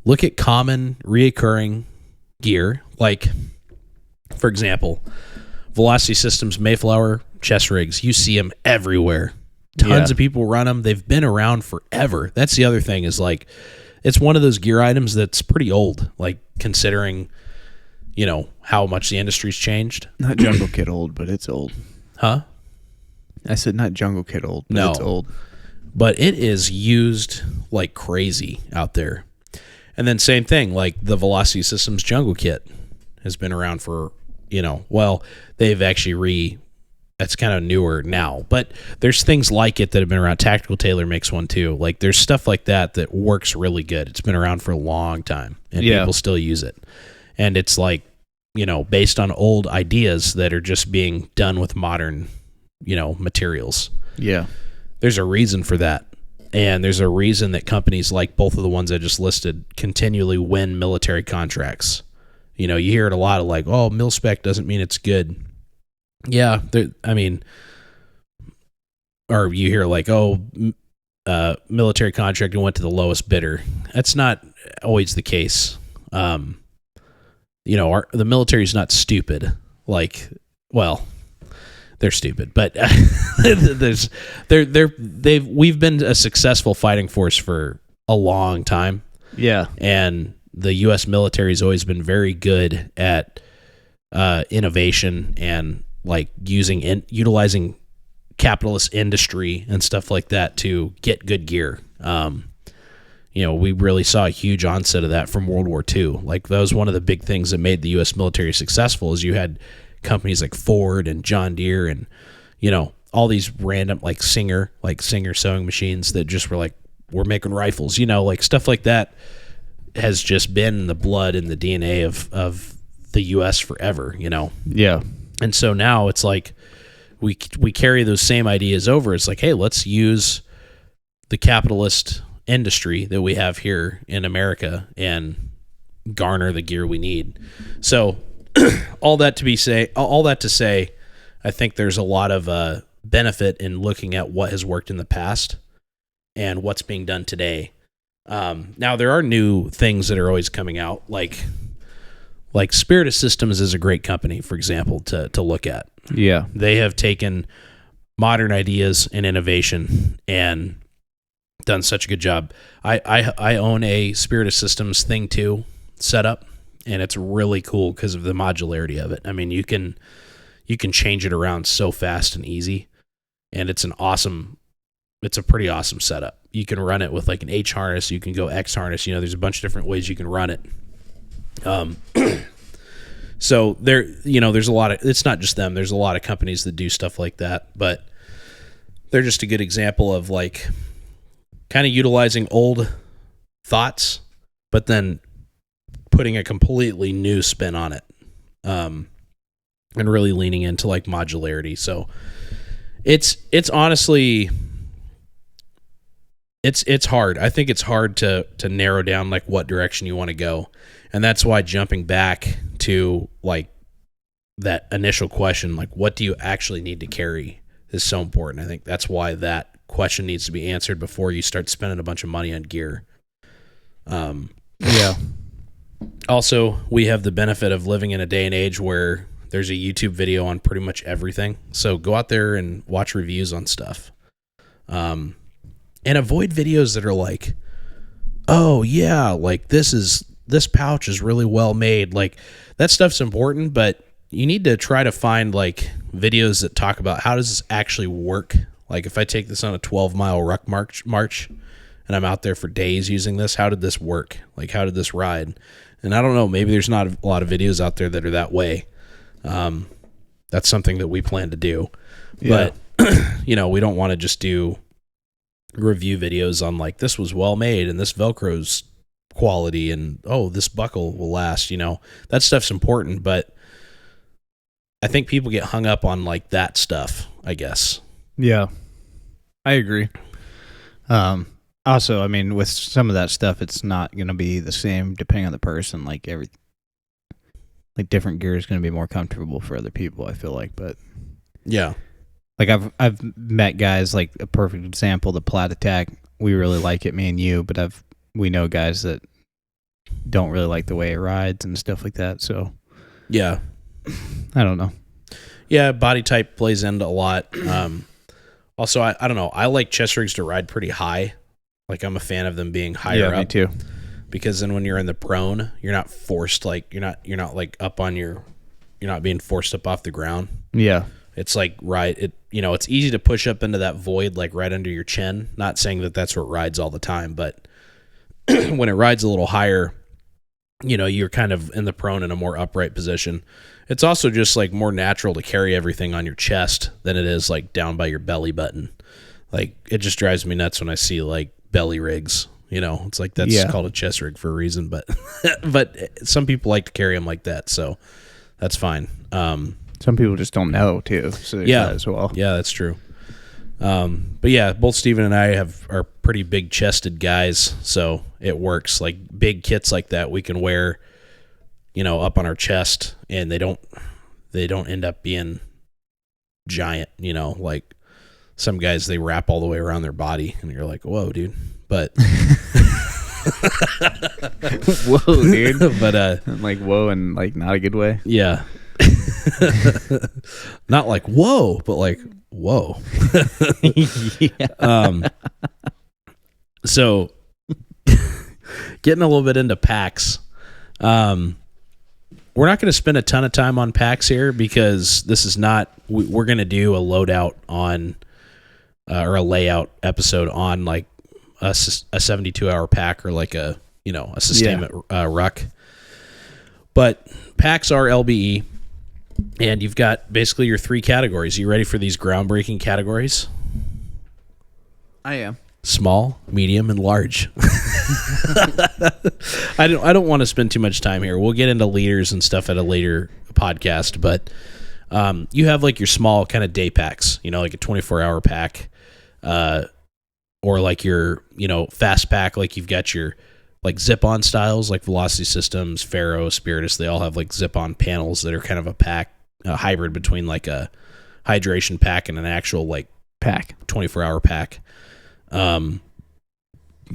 look at common reoccurring gear. Like, for example, Velocity Systems Mayflower chess rigs, you see them everywhere. Tons of people run them. They've been around forever. That's the other thing, is like, it's one of those gear items that's pretty old, like, considering, how much the industry's changed. Not Jungle Kid old, but it's old. Huh? I said not Jungle Kid old, but it's old. But it is used like crazy out there. And then same thing, like the Velocity Systems Jungle Kit has been around for, they've actually that's kind of newer now, but there's things like it that have been around. Tactical Tailor makes one too. Like there's stuff like that that works really good. It's been around for a long time and people still use it. And it's like, based on old ideas that are just being done with modern, materials. Yeah. There's a reason for that. And there's a reason that companies like both of the ones I just listed continually win military contracts. You hear it a lot of like, oh, mil-spec doesn't mean it's good. Yeah, or you hear like, oh, military contract and went to the lowest bidder. That's not always the case. The military is not stupid. Like, well, they're stupid, but we've been a successful fighting force for a long time. Yeah, and the U.S. military has always been very good at innovation and like utilizing capitalist industry and stuff like that to get good gear. We really saw a huge onset of that from World War II. Like that was one of the big things that made the U.S. military successful is you had companies like Ford and John Deere and, all these random like Singer sewing machines that just were like, we're making rifles, like stuff like that has just been in the blood and the DNA of the U.S. forever, Yeah. And so now it's like we carry those same ideas over. It's like, hey, let's use the capitalist industry that we have here in America and garner the gear we need. So all that to say, I think there's a lot of benefit in looking at what has worked in the past and what's being done today. Now there are new things that are always coming out, like Spirit of Systems is a great company, for example, to look at. Yeah. They have taken modern ideas and innovation and done such a good job. I own a Spirit of Systems Thing 2 setup, and it's really cool because of the modularity of it. I mean, you can change it around so fast and easy, and it's a pretty awesome setup. You can run it with like an H harness, you can go X harness, there's a bunch of different ways you can run it. So there's a lot of, it's not just them, there's a lot of companies that do stuff like that, but they're just a good example of like kind of utilizing old thoughts, but then putting a completely new spin on it. And really leaning into like modularity. So it's honestly, it's hard. I think it's hard to narrow down like what direction you want to go. And that's why jumping back to like that initial question, like what do you actually need to carry, is so important. I think that's why that question needs to be answered before you start spending a bunch of money on gear. Yeah. Also, we have the benefit of living in a day and age where there's a YouTube video on pretty much everything. So go out there and watch reviews on stuff. And avoid videos that are like, oh yeah, like this pouch is really well made. Like that stuff's important, but you need to try to find like videos that talk about how does this actually work. Like if I take this on a 12-mile ruck march and I'm out there for days using this, how did this work? Like how did this ride? And I don't know, maybe there's not a lot of videos out there that are that way. That's something that we plan to do. Yeah. But, we don't want to just do review videos on like, this was well made and this Velcro's quality and, oh, this buckle will last, that stuff's important, but I think people get hung up on like that stuff, I guess. Yeah, I agree. Also, I mean, with some of that stuff, it's not going to be the same depending on the person. Like different gear is going to be more comfortable for other people, I feel like. But yeah, like I've met guys, like a perfect example, the Plat Attack. We really like it, me and you, but we know guys that don't really like the way it rides and stuff like that. So yeah, I don't know. Yeah, body type plays into a lot. Also, I don't know. I like chest rigs to ride pretty high. Like I'm a fan of them being higher up. Yeah, me too. Because then when you're in the prone, you're not forced, like you're not like up on you're not being forced up off the ground. Yeah. It's like it's easy to push up into that void like right under your chin. Not saying that that's what rides all the time, but when it rides a little higher, you're kind of in the prone in a more upright position. It's also just like more natural to carry everything on your chest than it is like down by your belly button. Like it just drives me nuts when I see like belly rigs. It's like that's called a chest rig for a reason, but but some people like to carry them like that, so that's fine. Some people just don't know too, so there's that as well. Yeah, that's true. But yeah, both Steven and I are pretty big chested guys, so it works. Like big kits like that we can wear, up on our chest, and they don't end up being giant. Like some guys, they wrap all the way around their body, and you're like, whoa, dude. But whoa, dude. But like whoa, and like not a good way. Yeah. Not like whoa, but like whoa. Yeah. So getting a little bit into packs. We're not going to spend a ton of time on packs here because this is not. We're going to do a loadout on or a layout episode on like a 72-hour pack or like a sustainment ruck. But packs are LBE, and you've got basically your 3 categories. You ready for these groundbreaking categories? I am. Small, medium, and large. I don't want to spend too much time here. We'll get into leaders and stuff at a later podcast, but you have like your small kind of day packs, like a 24-hour pack, or like your, fast pack, like you've got your like zip-on styles, like Velocity Systems, Faro, Spiritus. They all have like zip-on panels that are kind of a hybrid between like a hydration pack and an actual like pack, 24-hour pack.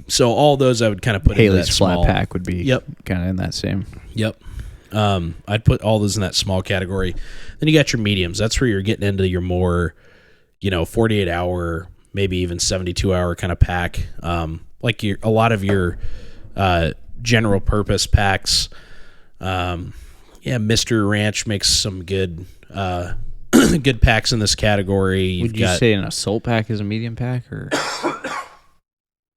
So all those I would kind of put Haley's into that small flat pack would be kind of in that same. Yep. I'd put all those in that small category. Then you got your mediums. That's where you're getting into your more, 48-hour, maybe even 72-hour kind of pack. Like a lot of your general purpose packs. Mr. Ranch makes some good good packs in this category. Would you say an assault pack is a medium pack, or?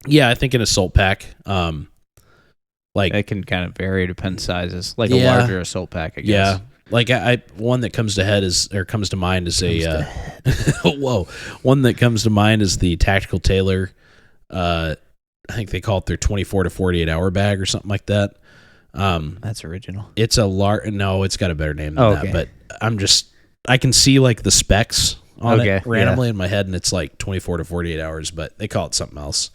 Yeah, I think an assault pack. Like it can kind of vary, depends sizes. Like a larger assault pack, I guess. Yeah. Like one that comes to mind is one that comes to mind is the Tactical Tailor. I think they call it their 24 to 48 hour bag or something like that. That's original. It's it's got a better name than that, but I can see like the specs on it randomly in my head, and it's like 24 to 48 hours, but they call it something else.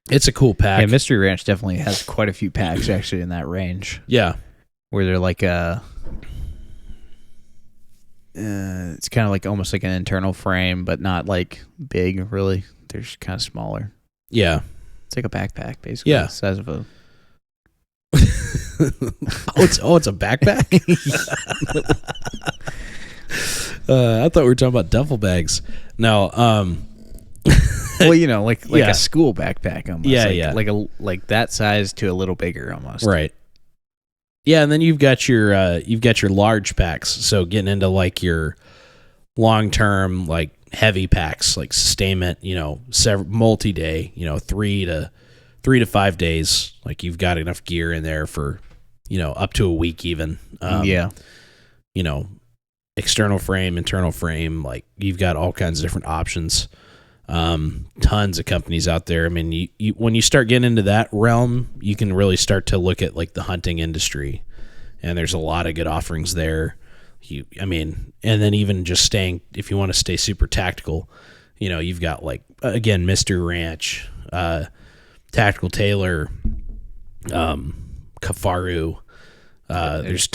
It's a cool pack. Yeah, Mystery Ranch definitely has quite a few packs actually in that range. Yeah. Where they're like it's kind of like almost like an internal frame, but not like big really. They're just kind of smaller. Yeah. It's like a backpack basically. Yeah. The size of a it's a backpack? I thought we were talking about duffel bags. No, well, like a school backpack almost. Yeah, like that size to a little bigger almost. Right. Yeah, and then you've got your large packs. So getting into like your long-term like heavy packs, like sustainment, multi-day, 3 to 5 days. Like you've got enough gear in there for, up to a week even. External frame, internal frame, like you've got all kinds of different options. Tons of companies out there. I mean, you when you start getting into that realm, you can really start to look at like the hunting industry, and there's a lot of good offerings there. And then even just if you want to stay super tactical, you've got like, again, Mr. Ranch, Tactical Tailor, Kafaru. There's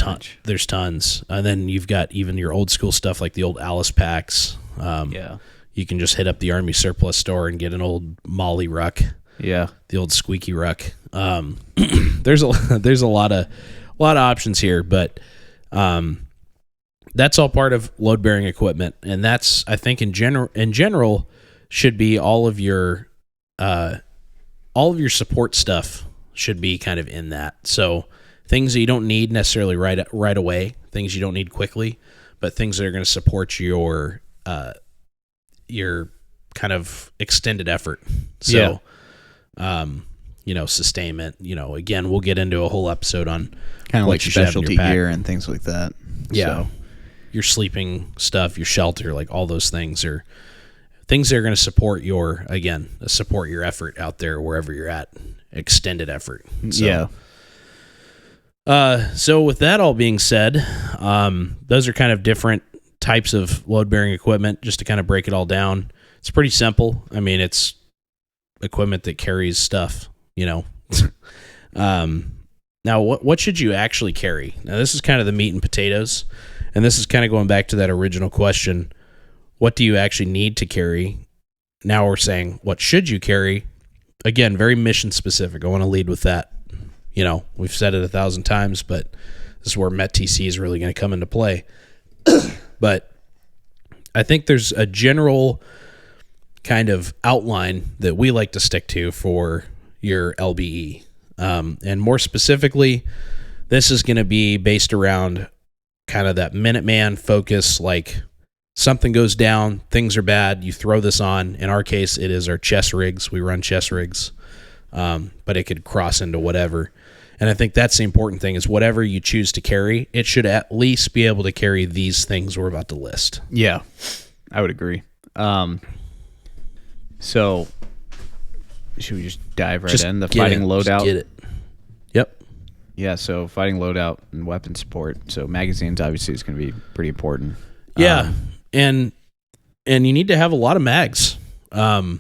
tons. And then you've got even your old school stuff like the old Alice packs. You can just hit up the Army surplus store and get an old Molly ruck. Yeah. The old squeaky ruck. There's a lot of options here, but that's all part of load bearing equipment, and that's, I think, in general should be all of your support stuff should be kind of in that. So things that you don't need necessarily right away, things you don't need quickly, but things that are going to support your kind of extended effort. So, sustainment. Again, we'll get into a whole episode on kind of what like you should have in your specialty pack. gear and things like that. Yeah. So, Your sleeping stuff, your shelter, like all those things are things that are going to support your effort out there wherever you're at, extended effort. So, yeah. So with that all being said, those are kind of different types of load-bearing equipment, just to kind of break it all down. It's pretty simple. I mean, it's equipment that carries stuff, Now, what should you actually carry? Now, this is kind of the meat and potatoes, and this is kind of going back to that original question. What do you actually need to carry? Now we're saying, what should you carry? Again, very mission specific. I want to lead with that. We've said it 1,000 times, but this is where METTC is really going to come into play. But I think there's a general kind of outline that we like to stick to for your LBE. And more specifically, this is going to be based around kind of that Minuteman focus, like something goes down, things are bad, you throw this on. In our case, it is our chest rigs. We run chest rigs, but it could cross into whatever. And I think that's the important thing is whatever you choose to carry, it should at least be able to carry these things we're about to list. Yeah, I would agree. So should we just dive right in? The fighting loadout? Get it. Yep. Yeah, so fighting loadout and weapon support. So magazines obviously is going to be pretty important. Yeah, and you need to have a lot of mags. I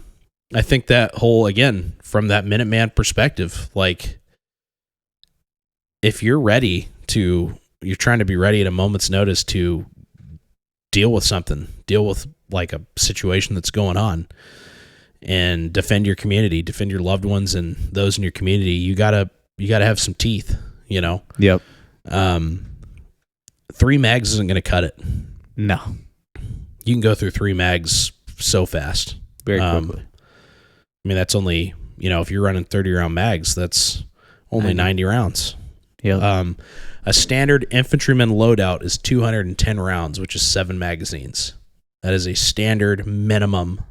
think that whole, again, from that Minuteman perspective, like if you're trying to be ready at a moment's notice to deal with something, deal with like a situation that's going on, and defend your community, defend your loved ones and those in your community, you gotta have some teeth, Yep. 3 mags isn't going to cut it. No. You can go through 3 mags so fast. Very quickly. I mean, that's only, if you're running 30-round mags, that's only 90 rounds. Yeah. A standard infantryman loadout is 210 rounds, which is 7 magazines. That is a standard minimum.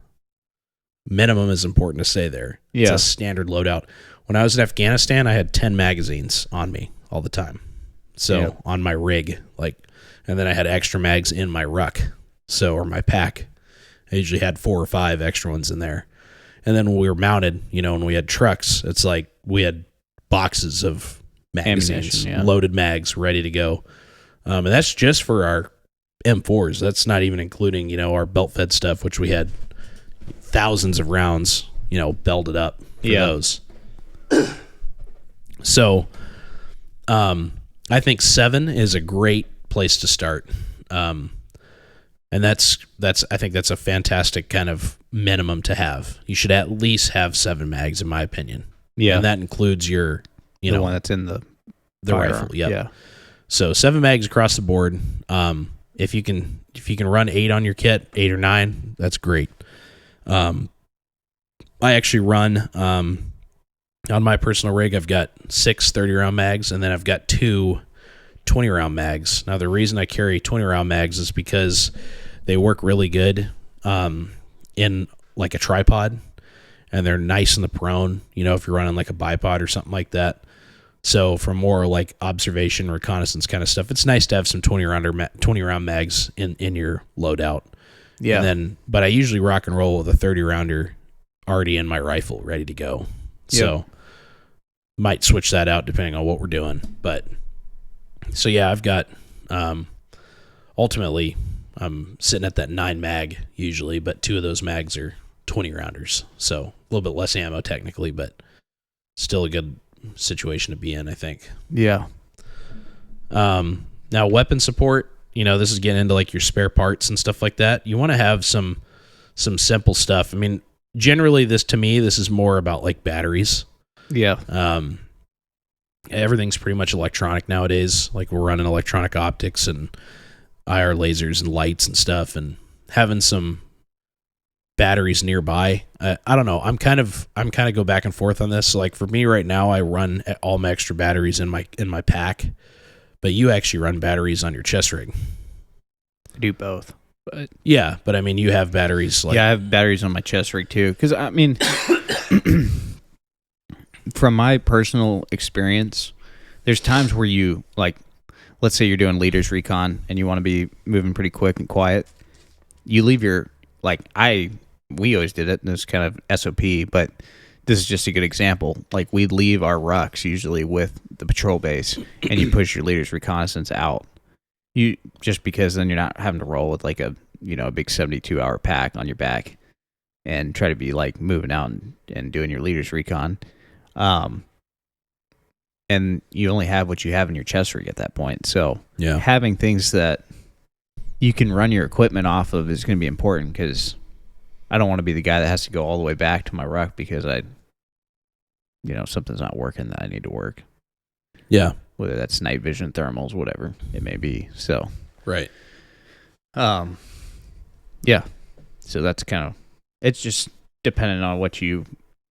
Minimum is important to say there. Yeah. It's a standard loadout. When I was in Afghanistan, I had 10 magazines on me all the time. So on my rig, and then I had extra mags in my ruck. Or my pack. I usually had 4 or 5 extra ones in there. And then when we were mounted, when we had trucks, it's like we had boxes of magazines, loaded mags ready to go. And that's just for our M4s. That's not even including, our belt-fed stuff, which we had thousands of rounds, belted up for those. So, I think 7 is a great place to start. And I think that's a fantastic kind of minimum to have. You should at least have 7 mags, in my opinion. Yeah. And that includes your, the one that's in the rifle. Yep. Yeah. So 7 mags across the board. If you can run 8 on your kit, 8 or 9, that's great. I actually run, on my personal rig, I've got 6 30-round mags, and then I've got 2 20-round mags. Now, the reason I carry 20-round mags is because they work really good in like a tripod, and they're nice in the prone, if you're running like a bipod or something like that. So for more like observation, reconnaissance kind of stuff, it's nice to have some 20-round mags in your loadout. Yeah. But I usually rock and roll with a 30-rounder already in my rifle, ready to go. So might switch that out depending on what we're doing. But so yeah, I've got ultimately I'm sitting at that 9 mag usually, but 2 of those mags are 20-rounders. So a little bit less ammo technically, but still a good situation to be in, I think. Yeah. Now weapon support, this is getting into like your spare parts and stuff like that. You want to have some simple stuff. I mean, generally this is more about like batteries. Yeah. Everything's pretty much electronic nowadays. Like we're running electronic optics and IR lasers and lights and stuff, and having some batteries nearby. I don't know. I'm kind of go back and forth on this. So like for me right now, I run all my extra batteries in my pack, but you actually run batteries on your chest rig. I do both. But yeah, but I mean, you have batteries. I have batteries on my chest rig too. Because I mean, from my personal experience, there's times where you, like, let's say you're doing leaders recon and you want to be moving pretty quick and quiet. You leave your, we always did it, and it's kind of SOP, but this is just a good example. Like, we'd leave our rucks usually with the patrol base, and you push your leader's reconnaissance out. Just because then you're not having to roll with like a big 72-hour pack on your back and try to be like moving out and doing your leader's recon. And you only have what you have in your chest rig at that point. So having things that you can run your equipment off of is going to be important, because I don't want to be the guy that has to go all the way back to my ruck because something's not working that I need to work. Yeah. Whether that's night vision, thermals, whatever it may be. So, right. Yeah. So that's kind of, it's just dependent on what you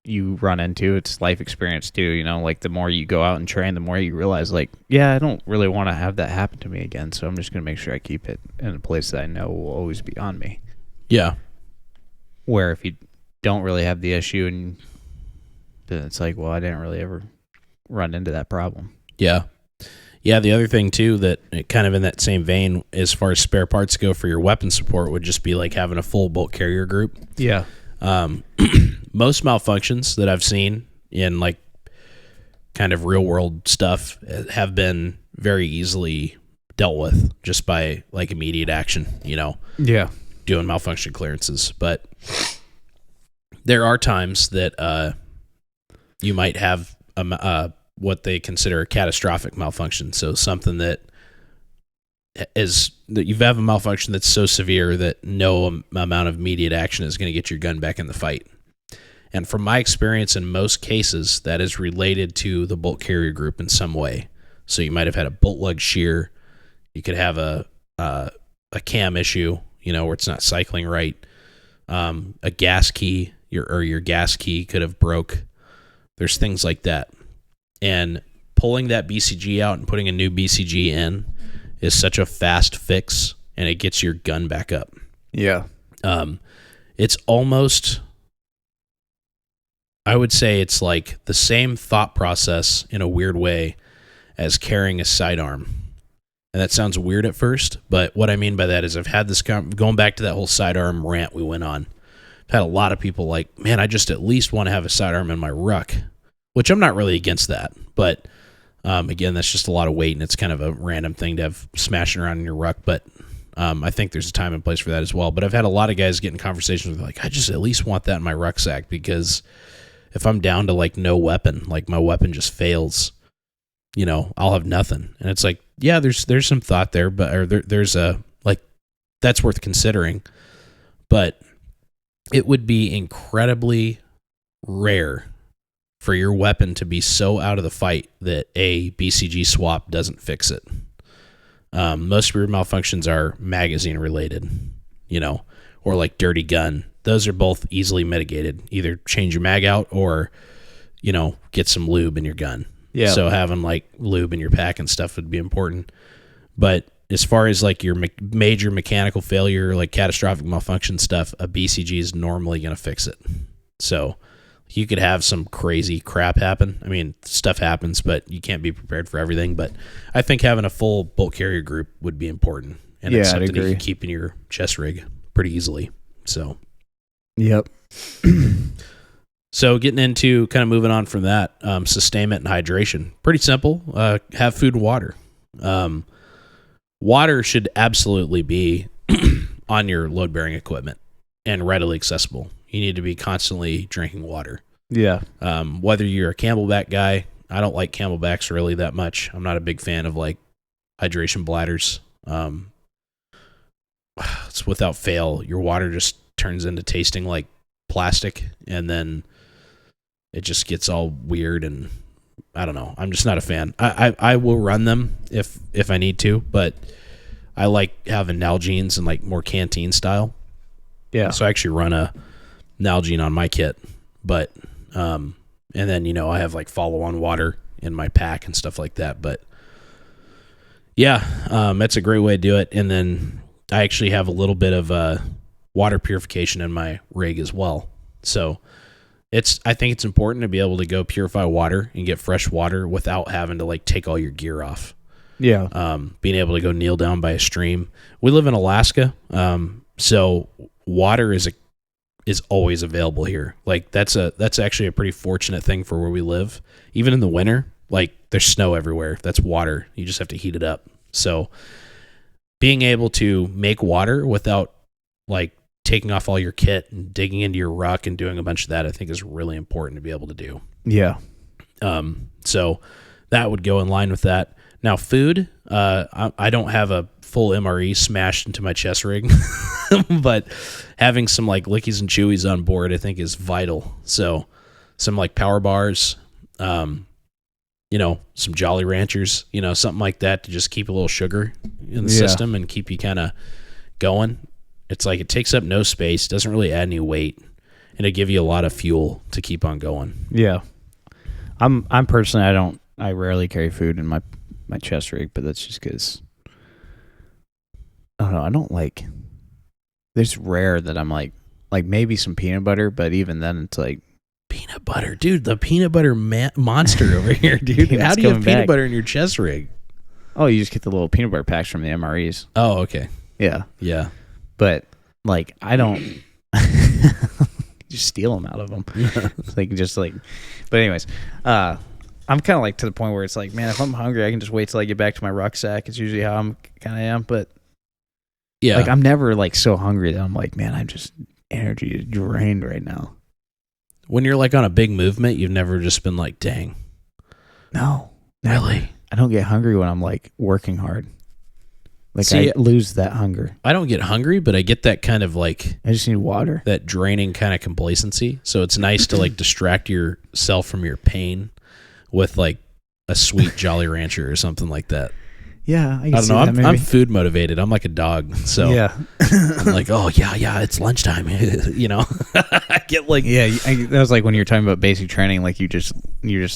run into. It's life experience too, like the more you go out and train, the more you realize like, I don't really want to have that happen to me again. So I'm just going to make sure I keep it in a place that I know will always be on me. Yeah. Where if you don't really have the issue, and then it's like, well, I didn't really ever run into that problem. Yeah. Yeah, the other thing, too, that kind of in that same vein, as far as spare parts go for your weapon support, would just be like having a full bolt carrier group. Yeah. Most malfunctions that I've seen in like kind of real world stuff have been very easily dealt with just by like immediate action, Yeah. doing malfunction clearances. But there are times that you might have what they consider a catastrophic malfunction. So something that you have a malfunction that's so severe that no amount of immediate action is going to get your gun back in the fight. And from my experience, in most cases, that is related to the bolt carrier group in some way. So you might have had a bolt lug shear. You could have a cam issue, where it's not cycling right. A gas key, your gas key could have broke. There's things like that. And pulling that BCG out and putting a new BCG in is such a fast fix, and it gets your gun back up. Yeah. It's almost, I would say it's like the same thought process in a weird way as carrying a sidearm. And that sounds weird at first, but what I mean by that is I've had this, going back to that whole sidearm rant we went on, I've had a lot of people like, man, I just at least want to have a sidearm in my ruck. Which I'm not really against that, but again, that's just a lot of weight, and it's kind of a random thing to have smashing around in your ruck. But I think there's a time and place for that as well. But I've had a lot of guys get in conversations with like, I just at least want that in my rucksack, because if I'm down to like no weapon, like my weapon just fails, I'll have nothing. And it's like, yeah, there's some thought there, but there's a like that's worth considering. But it would be incredibly rare for your weapon to be so out of the fight that a BCG swap doesn't fix it. Most of your malfunctions are magazine related, or like dirty gun. Those are both easily mitigated. Either change your mag out or, get some lube in your gun. Yeah. So having like lube in your pack and stuff would be important. But as far as like your major mechanical failure, like catastrophic malfunction stuff, a BCG is normally going to fix it. So you could have some crazy crap happen. I mean, stuff happens, but you can't be prepared for everything. But I think having a full bolt carrier group would be important. And it's something you can keep in your chest rig pretty easily. So, yep. So getting into kind of moving on from that, sustainment and hydration. Pretty simple. Have food and water. Water should absolutely be on your load-bearing equipment and readily accessible. You need to be constantly drinking water. Yeah. Whether you're a Camelback guy, I don't like Camelbacks really that much. I'm not a big fan of like hydration bladders. It's without fail, your water just turns into tasting like plastic, and then it just gets all weird, and I don't know. I'm just not a fan. I will run them if I need to, but I like having Nalgene's and like more canteen style. Yeah. So I actually run a Nalgene on my kit, but and then I have like follow-on water in my pack and stuff like that. But yeah, that's a great way to do it. And then I actually have a little bit of water purification in my rig as well. So I think it's important to be able to go purify water and get fresh water without having to like take all your gear off. Yeah. Being able to go kneel down by a stream. We live in Alaska, so water is always available here. Like that's actually a pretty fortunate thing for where we live. Even in the winter, like there's snow everywhere. That's water. You just have to heat it up. So being able to make water without like taking off all your kit and digging into your ruck and doing a bunch of that, I think is really important to be able to do. Yeah. So that would go in line with that. Now food, I don't have a full MRE smashed into my chest rig, but having some like Lickies and Chewies on board, I think is vital. So some like power bars, some Jolly Ranchers, something like that to just keep a little sugar in the system and keep you kind of going. It's like it takes up no space, doesn't really add any weight, and it give you a lot of fuel to keep on going. Yeah. I'm personally, I rarely carry food in my chest rig, but that's just because I don't know. I don't like. It's rare that I'm like maybe some peanut butter, but even then it's like peanut butter, dude. The peanut butter monster over here, dude. How do you have peanut butter in your chest rig? Oh, you just get the little peanut butter packs from the MREs. Oh, okay. Yeah, yeah. But like, I don't just steal them out of them. But anyways, I'm kind of like to the point where it's like, man, if I'm hungry, I can just wait till I get back to my rucksack. It's usually how I'm kind of am, but yeah, like I'm never like so hungry that I'm like, man, I'm just energy drained right now. When you're like on a big movement, you've never just been like, dang. No, really. I don't get hungry when I'm like working hard. Like, see, I lose that hunger. I don't get hungry, but I get that kind of like... I just need water. That draining kind of complacency. So it's nice to like distract yourself from your pain with like a sweet Jolly Rancher or something like that. Yeah, I don't know. I'm food motivated. I'm like a dog. So yeah. I'm like, oh, yeah, it's lunchtime. I get like... Yeah, that was like when you were talking about basic training, like you're just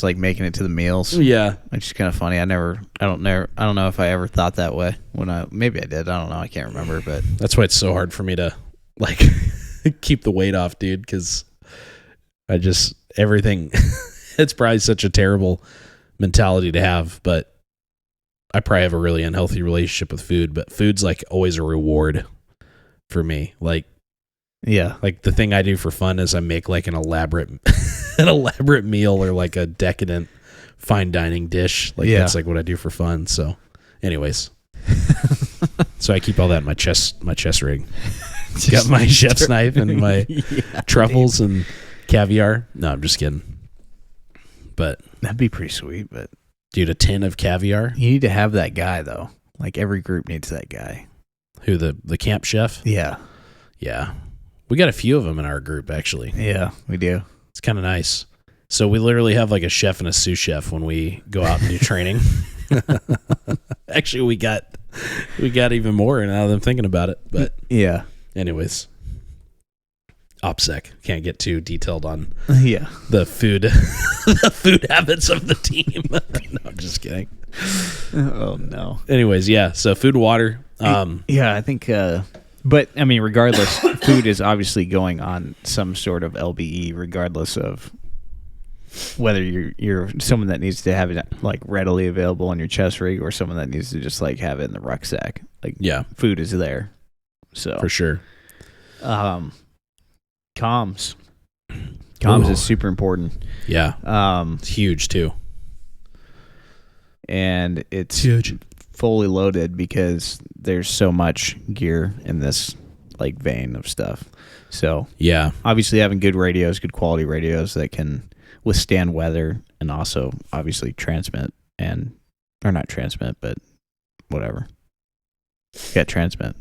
like making it to the meals. Yeah. Which is kind of funny. I don't know if I ever thought that way maybe I did. I don't know. I can't remember, but that's why it's so hard for me to like keep the weight off, dude, because everything, it's probably such a terrible mentality to have, but I probably have a really unhealthy relationship with food, but food's like always a reward for me. Like, yeah, like the thing I do for fun is I make like an elaborate meal or like a decadent fine dining dish. Like that's like what I do for fun. So anyways, so I keep all that in my chest rig. Got my chef's knife and my truffles and caviar. No, I'm just kidding. But that'd be pretty sweet, but dude, a tin of caviar. You need to have that guy though. Like every group needs that guy. Who, the camp chef? Yeah. Yeah. We got a few of them in our group actually. Yeah, we do. It's kind of nice. So we literally have like a chef and a sous chef when we go out and do training. Actually, we got even more now that I'm thinking about it. But yeah. Anyways, OPSEC, can't get too detailed on the food habits of the team. No, I'm just kidding. Oh no. Anyways, yeah. So food, water. Yeah, I think. But I mean, regardless, food is obviously going on some sort of LBE, regardless of whether you're someone that needs to have it like readily available on your chest rig or someone that needs to just like have it in the rucksack. Like, yeah, food is there. So for sure. Comms is super important. Yeah. It's huge too. And it's huge. Fully loaded because there's so much gear in this like vein of stuff. So yeah, obviously having good radios, good quality radios that can withstand weather and also obviously transmit or not transmit, but whatever. Yeah, transmit.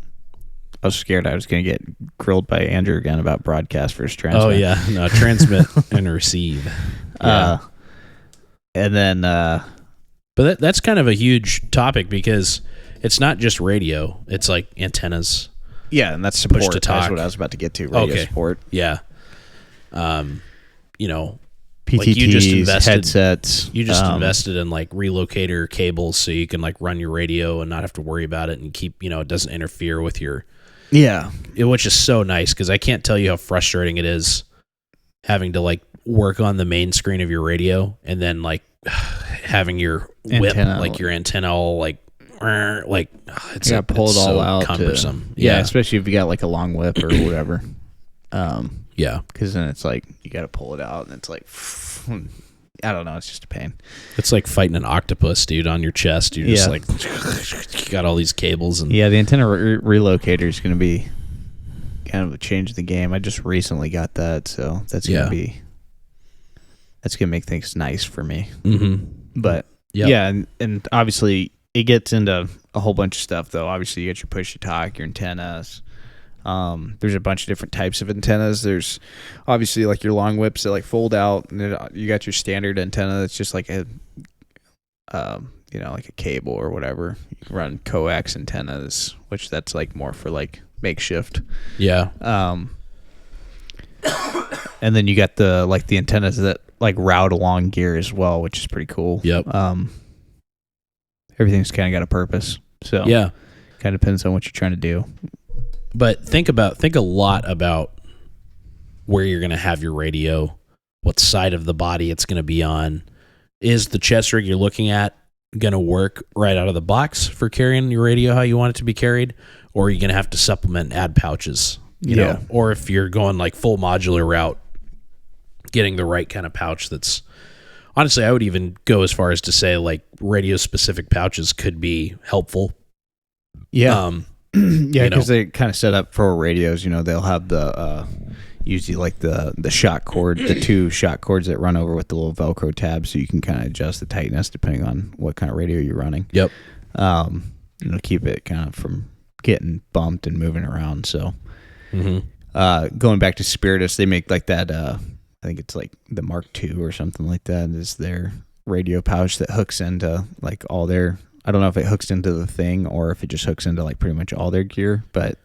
I was scared I was going to get grilled by Andrew again about broadcast versus transmit. Oh yeah, no, transmit and receive. Yeah. And then but that's kind of a huge topic because it's not just radio; it's like antennas. Yeah, and that's support. Push to talk. That's what I was about to get to. Radio support. Yeah. PTTs, like you just invested, headsets. You just invested in like relocator cables so you can like run your radio and not have to worry about it and keep, it doesn't interfere with your. Yeah. Which is so nice because I can't tell you how frustrating it is having to like work on the main screen of your radio and then like having your whip, Antenna. like your antenna all like it's You gotta pull it all so out. cumbersome. Yeah, especially if you got like a long whip or whatever. Yeah, because then it's like you gotta pull it out, and it's like I don't know. It's just a pain. it's like fighting an octopus, dude, on your chest. You're just Yeah. like you got all these cables and Yeah, the antenna relocator is gonna be kind of a change of the game. I just recently got that, so that's gonna make things nice for me. Mm-hmm. But Yep. yeah, and obviously it gets into a whole bunch of stuff though. Obviously you got your push to talk, your antennas. There's a bunch of different types of antennas. There's obviously like your long whips that like fold out, and then you got your standard antenna that's just like a like a cable or whatever. You can run coax antennas, which that's like more for like makeshift. Yeah. And then you got the antennas that like route along gear as well, which is pretty cool. Yep. Everything's kind of got a purpose. So Yeah. kind of depends on what you're trying to do. But think a lot about where you're going to have your radio, what side of the body it's going to be on. Is the chest rig you're looking at going to work right out of the box for carrying your radio how you want it to be carried? Or are you going to have to supplement and add pouches? You know? Or if you're going like full modular route, getting the right kind of pouch that's... Honestly, I would even go as far as to say like radio-specific pouches could be helpful. Yeah. Yeah, because know. they kind of set up for radios. You know, they'll have the usually like the shot cord, the two shot cords that run over with the little Velcro tabs, so you can kind of adjust the tightness depending on what kind of radio you're running. Yep. Keep it kind of from getting bumped and moving around. So, Mm-hmm. Going back to Spiritus, they make like that. I think it's like the Mark II or something like that is their radio pouch that hooks into like all their. I don't know if it hooks into the thing or if it just hooks into like pretty much all their gear, but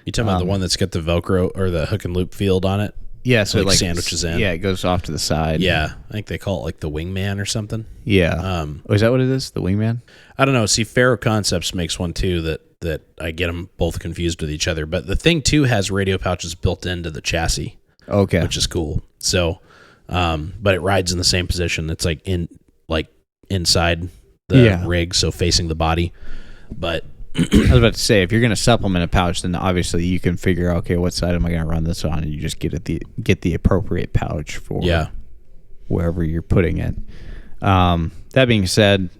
You talking about the one that's got the Velcro or the hook and loop field on it? yeah, so like it like sandwiches in. Yeah, it goes off to the side. Yeah, I think they call it like the Wingman or something. Yeah. Is that what it is? The Wingman? I don't know. See, Faro Concepts makes one too that I get them both confused with each other. But the thing too has radio pouches built into the chassis, Okay. which is cool. So, but it rides in the same position. It's like inside the rig, so facing the body. But I was about to say, if you're going to supplement a pouch, then obviously you can figure out, okay, what side am I going to run this on? And you just get the appropriate pouch for wherever you're putting it. That being said,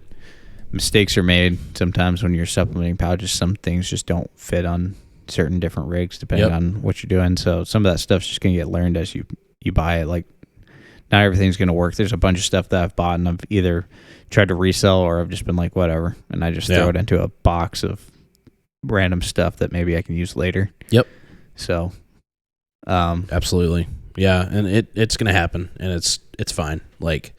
mistakes are made sometimes when you're supplementing pouches. Some things just don't fit on certain different rigs depending on what you're doing. So some of that stuff's just going to get learned as you buy it. Like, not everything's going to work. There's a bunch of stuff that I've bought and I've either tried to resell or I've just been like, whatever. And I just throw it into a box of random stuff that maybe I can use later. Yep. So, absolutely. Yeah. And it's going to happen and it's fine. Like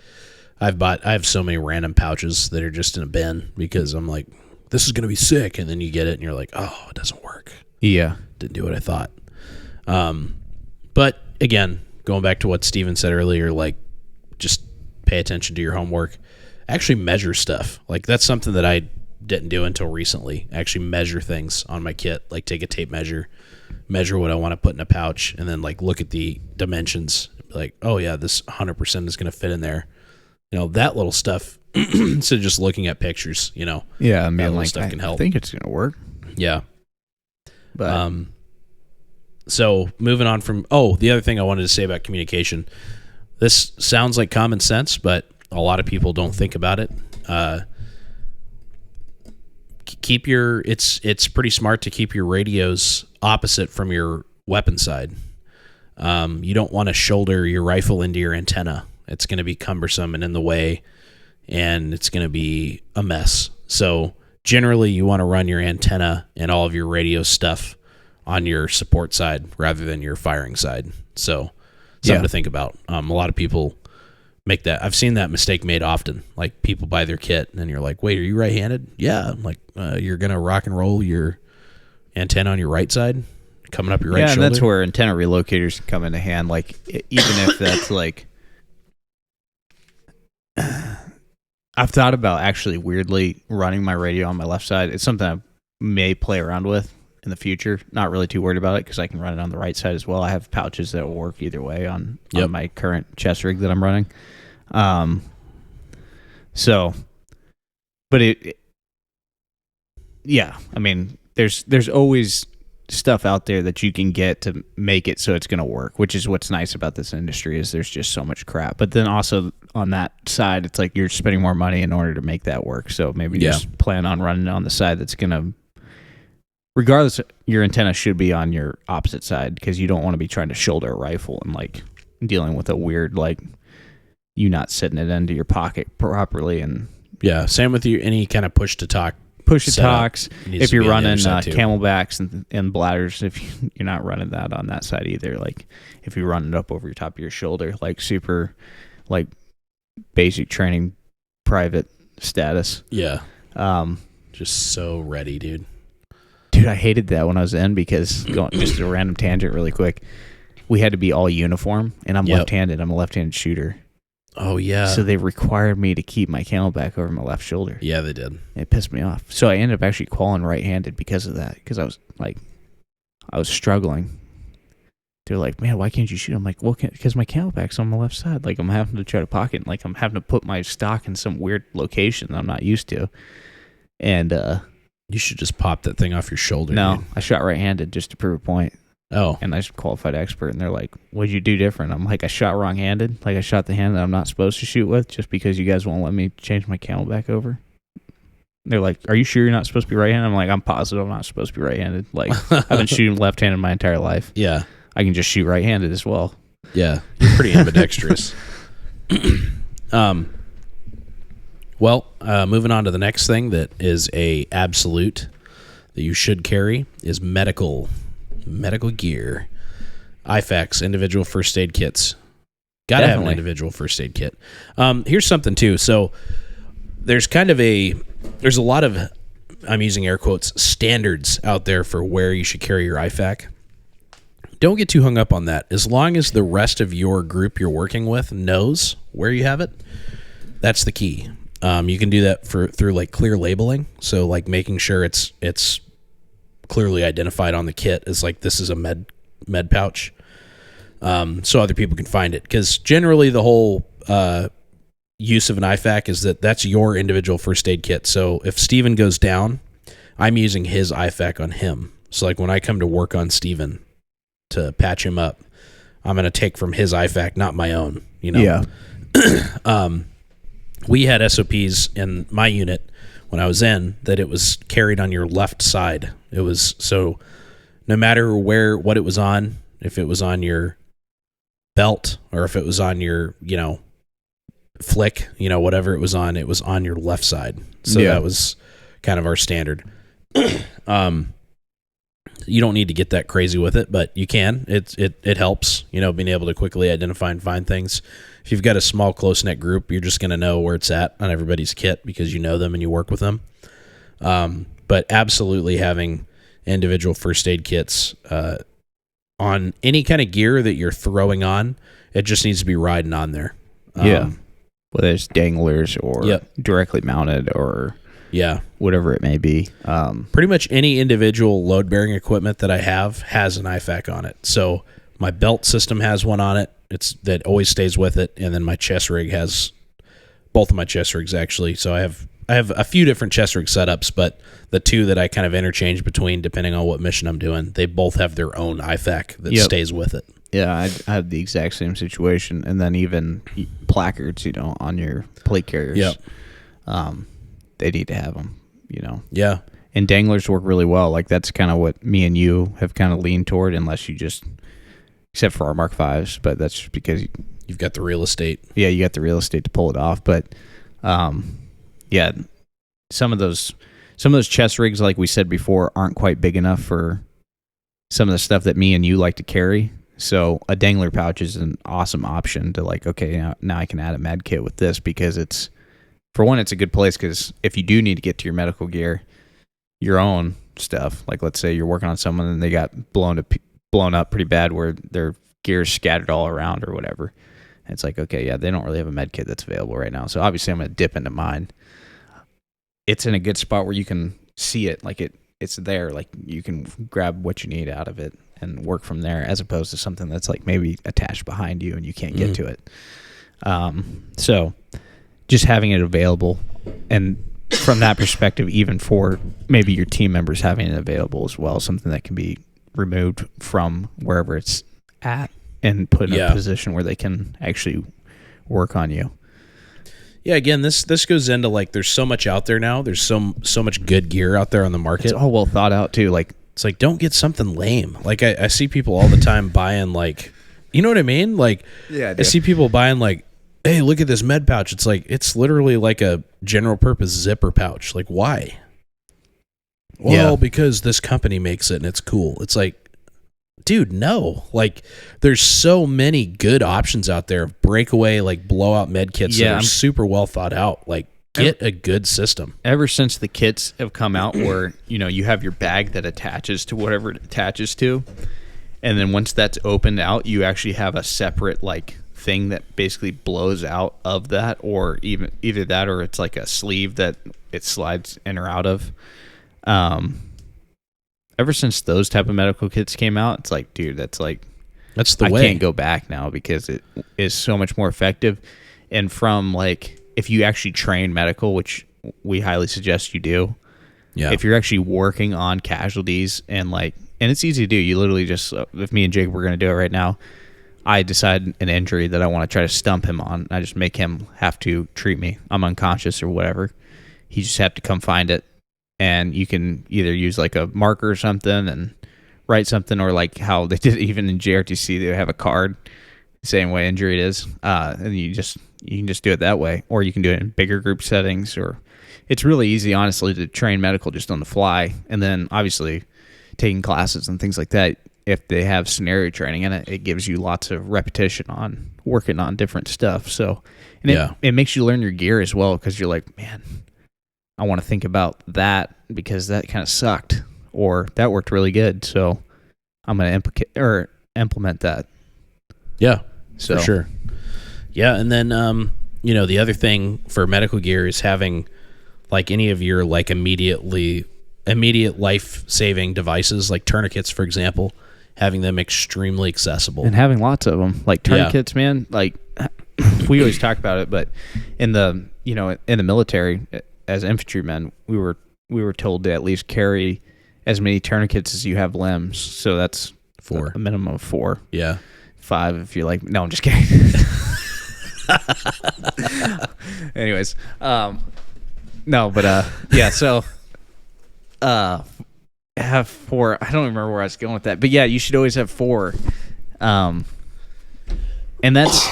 I have so many random pouches that are just in a bin because I'm like, this is going to be sick. And then you get it and you're like, oh, it doesn't work. Yeah. Didn't do what I thought. But again, going back to what Steven said earlier, like just pay attention to your homework. Actually measure stuff. Like that's something that I didn't do until recently. Actually measure things on my kit. Like take a tape measure what I want to put in a pouch, and then like look at the dimensions. Like, oh yeah, this 100% is going to fit in there. You know, that little stuff. Instead of just looking at pictures, you know. Yeah, I mean, that like stuff can help. I think it's going to work. Yeah. But so moving on from the other thing I wanted to say about communication. This sounds like common sense, but a lot of people don't think about it. It's pretty smart to keep your radios opposite from your weapon side. You don't want to shoulder your rifle into your antenna. It's going to be cumbersome and in the way, and it's going to be a mess. So generally you want to run your antenna and all of your radio stuff on your support side rather than your firing side. So something to think about. A lot of people make that. I've seen that mistake made often. Like people buy their kit and then you're like, wait, are you right-handed? Yeah. I'm like, you're going to rock and roll your antenna on your right side, coming up your right shoulder. Yeah, and that's where antenna relocators come into hand. Like even if that's like, I've thought about actually weirdly running my radio on my left side. It's something I may play around with. in the future. Not really too worried about it because I can run it on the right side as well. I have pouches that will work either way on my current chest rig that I'm running. So, but I mean, there's always stuff out there that you can get to make it so it's going to work, which is what's nice about this industry is there's just so much crap. But then also on that side, it's like you're spending more money in order to make that work. So maybe just plan on running on the side that's going to, regardless, your antenna should be on your opposite side because you don't want to be trying to shoulder a rifle and like dealing with a weird, like you not setting it into your pocket properly. And same with you, any kind of push to talks. If you're running camelbacks and bladders, if you're not running that on that side either, like if you run it up over your top of your shoulder, like super, like basic training, private status. Yeah. Just so ready, dude. Dude, I hated that when I was in because just a random tangent really quick. We had to be all uniform and I'm left-handed. I'm a left-handed shooter. Oh, yeah. So they required me to keep my camelback over my left shoulder. Yeah, they did. It pissed me off. So I ended up actually qualling right-handed because of that. Because I was struggling. They're like, man, why can't you shoot? I'm like, well, because my camelback's on my left side. Like, I'm having to try to pocket. Like, I'm having to put my stock in some weird location that I'm not used to. And you should just pop that thing off your shoulder. No, dude. I shot right-handed just to prove a point. Oh. And I was a qualified expert, and they're like, what'd you do different? I'm like, I shot wrong-handed. Like, I shot the hand that I'm not supposed to shoot with just because you guys won't let me change my camelback over. They're like, are you sure you're not supposed to be right-handed? I'm like, I'm positive I'm not supposed to be right-handed. Like, I've been shooting left-handed my entire life. Yeah. I can just shoot right-handed as well. Yeah. You're pretty ambidextrous. Well, moving on to the next thing that is a absolute that you should carry is medical gear. IFAKs, individual first aid kits. Gotta have an individual first aid kit. Here's something too. So there's a lot of, I'm using air quotes, standards out there for where you should carry your IFAK. Don't get too hung up on that. As long as the rest of your group you're working with knows where you have it, that's the key. You can do that through like clear labeling. So like making sure it's clearly identified on the kit as like this is a med pouch, so other people can find it. Because generally the whole use of an IFAK is that's your individual first aid kit. So if Steven goes down, I'm using his IFAK on him. So like when I come to work on Steven to patch him up, I'm going to take from his IFAK, not my own, you know? Yeah. We had SOPs in my unit when I was in that it was carried on your left side. It was so no matter what it was on, if it was on your belt or if it was on your, flick, whatever it was on your left side. So that was kind of our standard. You don't need to get that crazy with it, but you can. It helps, being able to quickly identify and find things. If you've got a small, close-knit group, you're just going to know where it's at on everybody's kit because you know them and you work with them. But absolutely having individual first aid kits on any kind of gear that you're throwing on, it just needs to be riding on there. Whether it's danglers or directly mounted or whatever it may be. Pretty much any individual load-bearing equipment that I have has an IFAK on it. So my belt system has one on it. That always stays with it, and then my chest rig has both of my chest rigs actually. So I have a few different chest rig setups, but the two that I kind of interchange between depending on what mission I'm doing, they both have their own IFAK that stays with it. Yeah, I have the exact same situation, and then even placards, on your plate carriers. Yep. They need to have them, Yeah. And danglers work really well. Like that's kind of what me and you have kind of leaned toward, unless you just. Except for our Mark Vs, but that's just because you've got the real estate. Yeah, you got the real estate to pull it off. But some of those chest rigs, like we said before, aren't quite big enough for some of the stuff that me and you like to carry. So a dangler pouch is an awesome option to like, okay, now I can add a med kit with this because it's a good place because if you do need to get to your medical gear, your own stuff, like let's say you're working on someone and they got blown up pretty bad where their gear's scattered all around or whatever. And it's like, okay, they don't really have a med kit that's available right now. So obviously I'm going to dip into mine. It's in a good spot where you can see it. Like it's there. Like you can grab what you need out of it and work from there, as opposed to something that's like maybe attached behind you and you can't get to it. So just having it available, and from that perspective, even for maybe your team members having it available as well, something that can be removed from wherever it's at and put in a position where they can actually work on you. Yeah, again, this goes into like there's so much out there now. There's so much good gear out there on the market. It's all well thought out too. Like it's like, don't get something lame. Like I see people all the time buying like, you know what I mean? Like I see people buying like, hey, look at this med pouch. It's like, it's literally like a general purpose zipper pouch. Like why? Well, because this company makes it and it's cool. It's like, dude, no. Like there's so many good options out there of breakaway, like blowout med kits that are super well thought out. Like get a good system. Ever since the kits have come out where, you know, you have your bag that attaches to whatever it attaches to, and then once that's opened out, you actually have a separate like thing that basically blows out of that, or even either that or it's like a sleeve that it slides in or out of. Ever since those type of medical kits came out, it's like, dude, that's the way. I can't go back now because it is so much more effective. And from like, if you actually train medical, which we highly suggest you do, if you're actually working on casualties and it's easy to do. You literally just, if me and Jake were going to do it right now, I decide an injury that I want to try to stump him on. I just make him have to treat me. I'm unconscious or whatever. He just had to come find it. And you can either use like a marker or something and write something, or like how they did even in JRTC, they have a card saying what injury it is, and you can just do it that way, or you can do it in bigger group settings. Or it's really easy, honestly, to train medical just on the fly. And then obviously taking classes and things like that, if they have scenario training in it, it gives you lots of repetition on working on different stuff. So and it makes you learn your gear as well, because you're like, man, I want to think about that because that kind of sucked, or that worked really good. So I'm going to implement that. Yeah, for sure. Yeah. And then, the other thing for medical gear is having like any of your like immediate life-saving devices, like tourniquets, for example, having them extremely accessible and having lots of them, like tourniquets, man. Like we always talk about it, but in the military, as infantrymen, we were told to at least carry as many tourniquets as you have limbs. So that's 4. A minimum of 4. Yeah. 5 if you like. No, I'm just kidding. Anyways, no, but yeah. So, have 4. I don't remember where I was going with that, but yeah, you should always have 4. And that's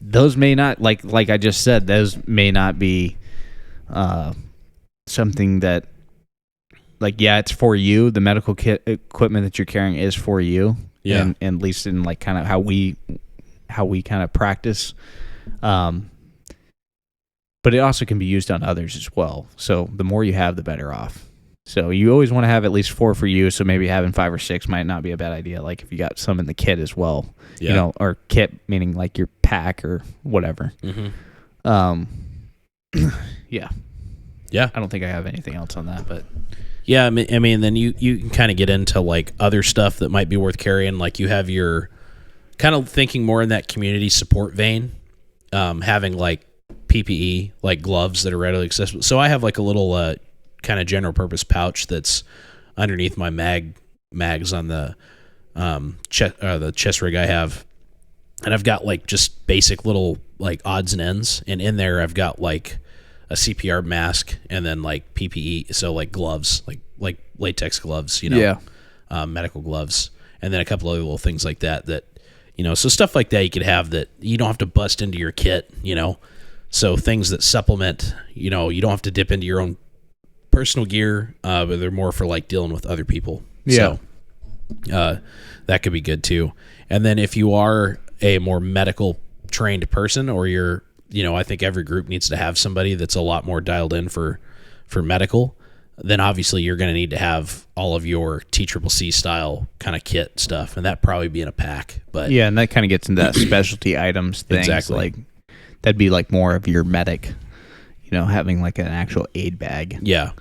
those may not like I just said. Those may not be something that it's for you. The medical kit equipment that you're carrying is for you. And at least in like kind of how we kind of practice. But it also can be used on others as well. So the more you have, the better off. So you always want to have at least 4 for you. So maybe having 5 or 6 might not be a bad idea. Like if you got some in the kit as well, or kit meaning like your pack or whatever. Mm-hmm. Yeah. I don't think I have anything else on that, but yeah, I mean, then you can kind of get into like other stuff that might be worth carrying. Like you have your kind of thinking more in that community support vein, having like PPE, like gloves that are readily accessible. So I have like a little kind of general purpose pouch that's underneath my mags on the chest rig I have, and I've got like just basic little like odds and ends, and in there I've got like a CPR mask and then like PPE, so like gloves, like latex gloves, medical gloves, and then a couple other little things like that so stuff like that you could have that you don't have to bust into your kit, so things that supplement, you don't have to dip into your own personal gear, but they're more for like dealing with other people. So that could be good too. And then if you are a more medical trained person, or you're I think every group needs to have somebody that's a lot more dialed in for medical, then obviously you're going to need to have all of your TCCC style kind of kit stuff, and that probably be in a pack. But yeah, and that kind of gets into that specialty items things. Exactly. Like that'd be like more of your medic, having like an actual aid bag. Yeah.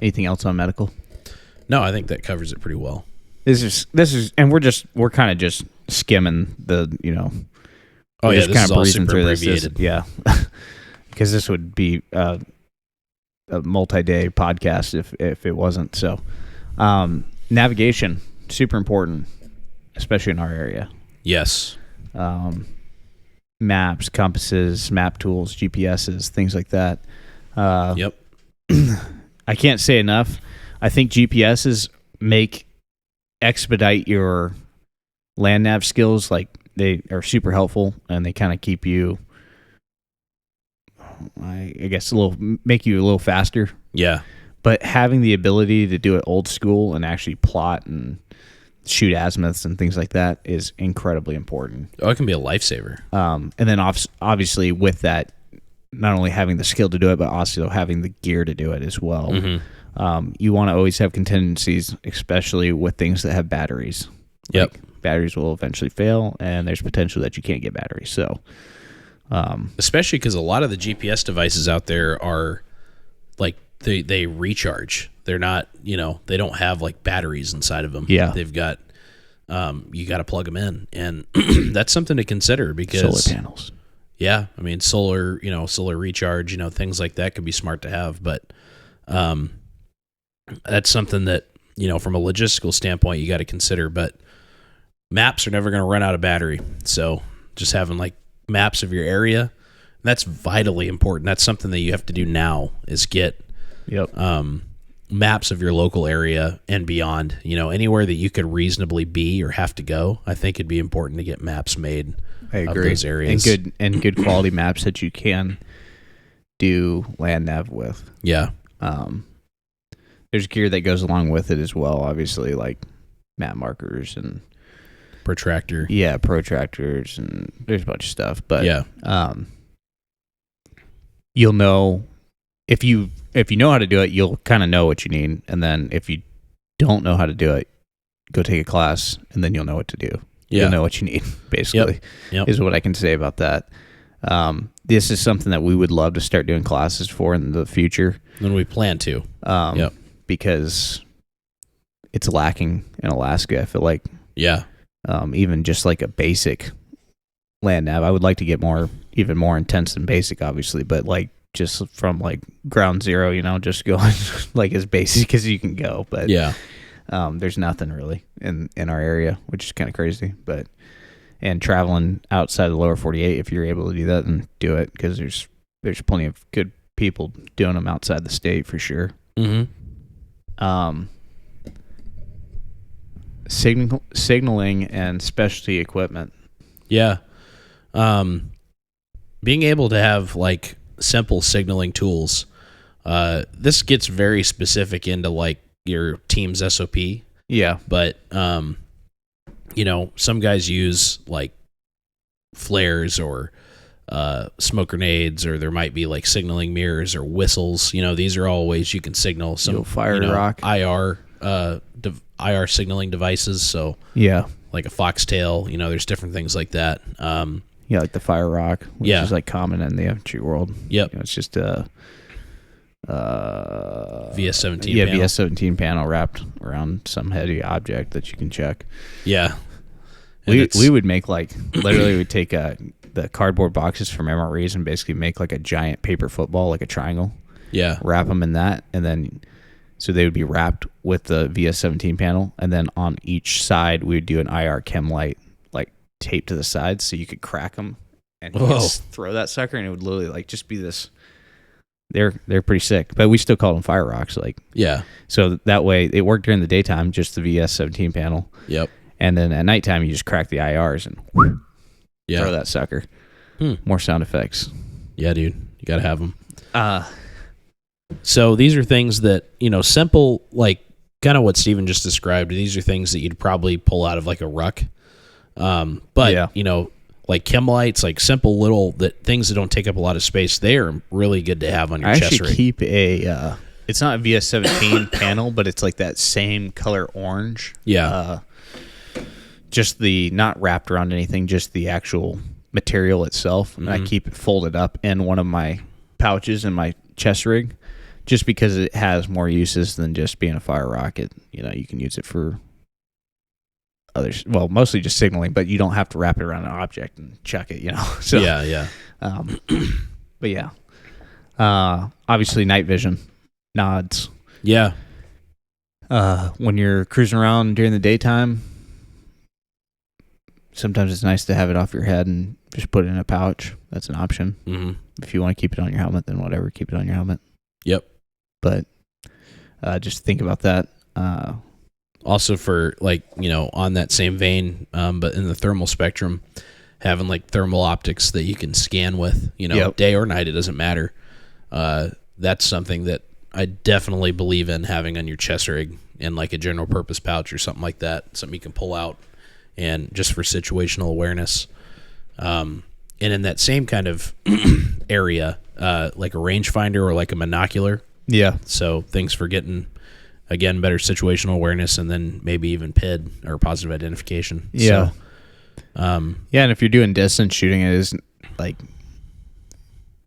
Anything else on medical? No, I think that covers it pretty well. This is, and we're kind of just skimming the, Oh, we're yeah, just this kind is of all breezing super through this. abbreviated. Yeah, because this would be a multi-day podcast if it wasn't. So, navigation, super important, especially in our area. Yes. Maps, compasses, map tools, GPSs, things like that. Yep. I can't say enough. I think GPSs expedite your land nav skills. Like, they are super helpful, and they kind of keep you, I guess, make you a little faster. Yeah. But having the ability to do it old school and actually plot and shoot azimuths and things like that is incredibly important. Oh, it can be a lifesaver. And then obviously with that, not only having the skill to do it, but also having the gear to do it as well. Mm-hmm. You want to always have contingencies, especially with things that have batteries. Yep. Like, batteries will eventually fail, and there's potential that you can't get batteries. So, especially because a lot of the GPS devices out there are like they recharge. They're not, they don't have like batteries inside of them. Yeah. They've got, you got to plug them in, and that's something to consider because solar panels. Yeah, I mean solar recharge, things like that could be smart to have, but that's something that from a logistical standpoint you got to consider. But maps are never going to run out of battery, so just having like maps of your area, that's vitally important. That's something that you have to do now is get maps of your local area and beyond. Anywhere that you could reasonably be or have to go, I think it'd be important to get maps made. I agree. Of those areas. And good quality maps that you can do land nav with. Yeah. There's gear that goes along with it as well, obviously, like map markers and protractor. Yeah, protractors, and there's a bunch of stuff. But yeah, you'll know if you know how to do it, you'll kind of know what you need. And then if you don't know how to do it, go take a class, and then you'll know what to do. Yeah. You'll know what you need, basically, is what I can say about that. This is something that we would love to start doing classes for in the future. And we plan to. Because it's lacking in Alaska, I feel like. Yeah. Even just like a basic land nav. I would like to get even more intense than basic, obviously, but like just from like ground zero, just going like as basic as you can go. But yeah. There's nothing really in our area, which is kind of crazy. But and traveling outside the lower 48, if you're able to do that, then do it, because there's plenty of good people doing them outside the state for sure. Mm-hmm. Signaling and specialty equipment. Yeah. Being able to have like simple signaling tools. This gets very specific into like your team's SOP. Yeah. But, some guys use like flares or smoke grenades, or there might be like signaling mirrors or whistles. These are all ways you can signal some fire rock. IR signaling devices. So yeah, like a foxtail, there's different things like that. Yeah, like the fire rock, which is like common in the infantry world. Yep. It's just a VS-17 yeah, panel. VS-17 panel wrapped around some heavy object that you can check. Yeah. We would make like, literally we'd take the cardboard boxes from MREs and basically make like a giant paper football, like a triangle. Yeah. Wrap them in that, and then so they would be wrapped with the VS-17 panel, and then on each side we would do an IR chem light like taped to the sides, so you could crack them and you could just throw that sucker, and it would literally like just be this. They're pretty sick, but we still call them fire rocks. Like, yeah. So that way it worked during the daytime, just the VS-17 panel. Yep. And then at nighttime you just crack the IRs and throw that sucker. More sound effects. Yeah, dude, you gotta have them. So these are things that, simple, like kind of what Steven just described. These are things that you'd probably pull out of like a ruck. But, like chem lights, like simple little things that don't take up a lot of space, they are really good to have on your chest rig. I actually keep it's not a VS-17 panel, but it's like that same color orange. Yeah. Just not wrapped around anything, just the actual material itself. And I keep it folded up in one of my pouches in my chest rig, just because it has more uses than just being a fire rocket. You know, you can use it for others. Well, mostly just signaling, but you don't have to wrap it around an object and chuck it. You know. So yeah. But yeah, obviously night vision, nods. Yeah. When you're cruising around during the daytime, sometimes it's nice to have it off your head and just put it in a pouch. That's an option. Mm-hmm. If you want to keep it on your helmet, then whatever, keep it on your helmet. Yep. But just think about that. Also for, like, you know, on that same vein, but in the thermal spectrum, having like thermal optics that you can scan with, you know, day or night, it doesn't matter. That's something that I definitely believe in having on your chest rig in like a general purpose pouch or something like that. Something you can pull out and just for situational awareness. And in that same kind of area, like a rangefinder or like a monocular. Yeah. So things for getting, again, better situational awareness and then maybe even PID or positive identification. Yeah. So, yeah, and if you're doing distance shooting, it is like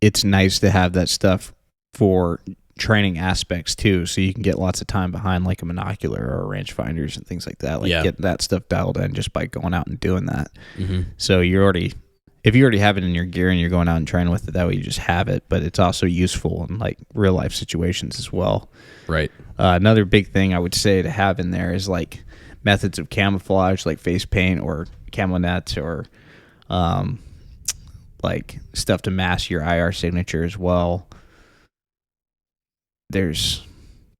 it's nice to have that stuff for training aspects too, so you can get lots of time behind like a monocular or rangefinders and things like that. Like get that stuff dialed in just by going out and doing that. Mm-hmm. So if you already have it in your gear and you're going out and training with it, that way you just have it. But it's also useful in like real life situations as well. Right. Another big thing I would say to have in there is like methods of camouflage, like face paint or camo nets or like stuff to mask your IR signature as well. There's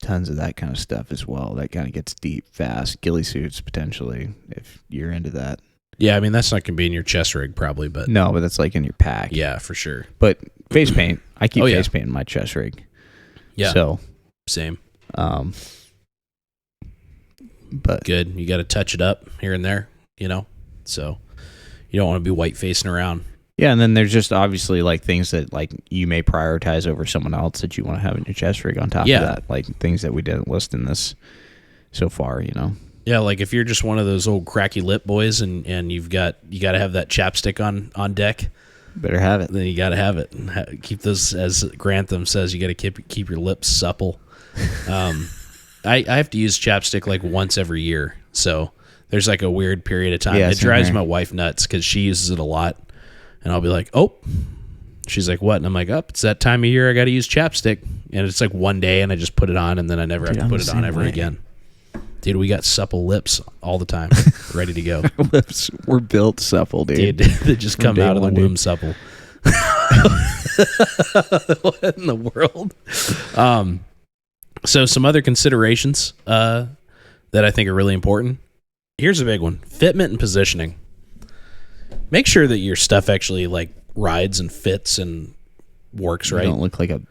tons of that kind of stuff as well. That kind of gets deep fast. Ghillie suits potentially if you're into that. Yeah, I mean that's not gonna be in your chest rig probably, but no, but that's like in your pack. Yeah, for sure. But face paint, I keep face paint in my chest rig. Yeah. So same. But good. You got to touch it up here and there, you know. So you don't want to be white facing around. Yeah, and then there's just obviously like things that like you may prioritize over someone else that you want to have in your chest rig on top of that, like things that we didn't list in this so far, you know. Yeah, like if you're just one of those old cracky lip boys and you got to have that chapstick on deck, better have it. Then you got to have it. Keep those, as Grantham says, you got to keep your lips supple. I have to use chapstick like once every year, so there's like a weird period of time. Yeah, it drives my wife nuts because she uses it a lot. And I'll be like, oh, she's like, what? And I'm like, oh, it's that time of year I got to use chapstick. And it's like one day and I just put it on and then I never have to put it on ever again. Dude, we got supple lips all the time, ready to go. Lips were built supple, dude. They just come out of the womb supple. What in the world? So some other considerations that I think are really important. Here's a big one. Fitment and positioning. Make sure that your stuff actually like rides and fits and works right. Don't look like a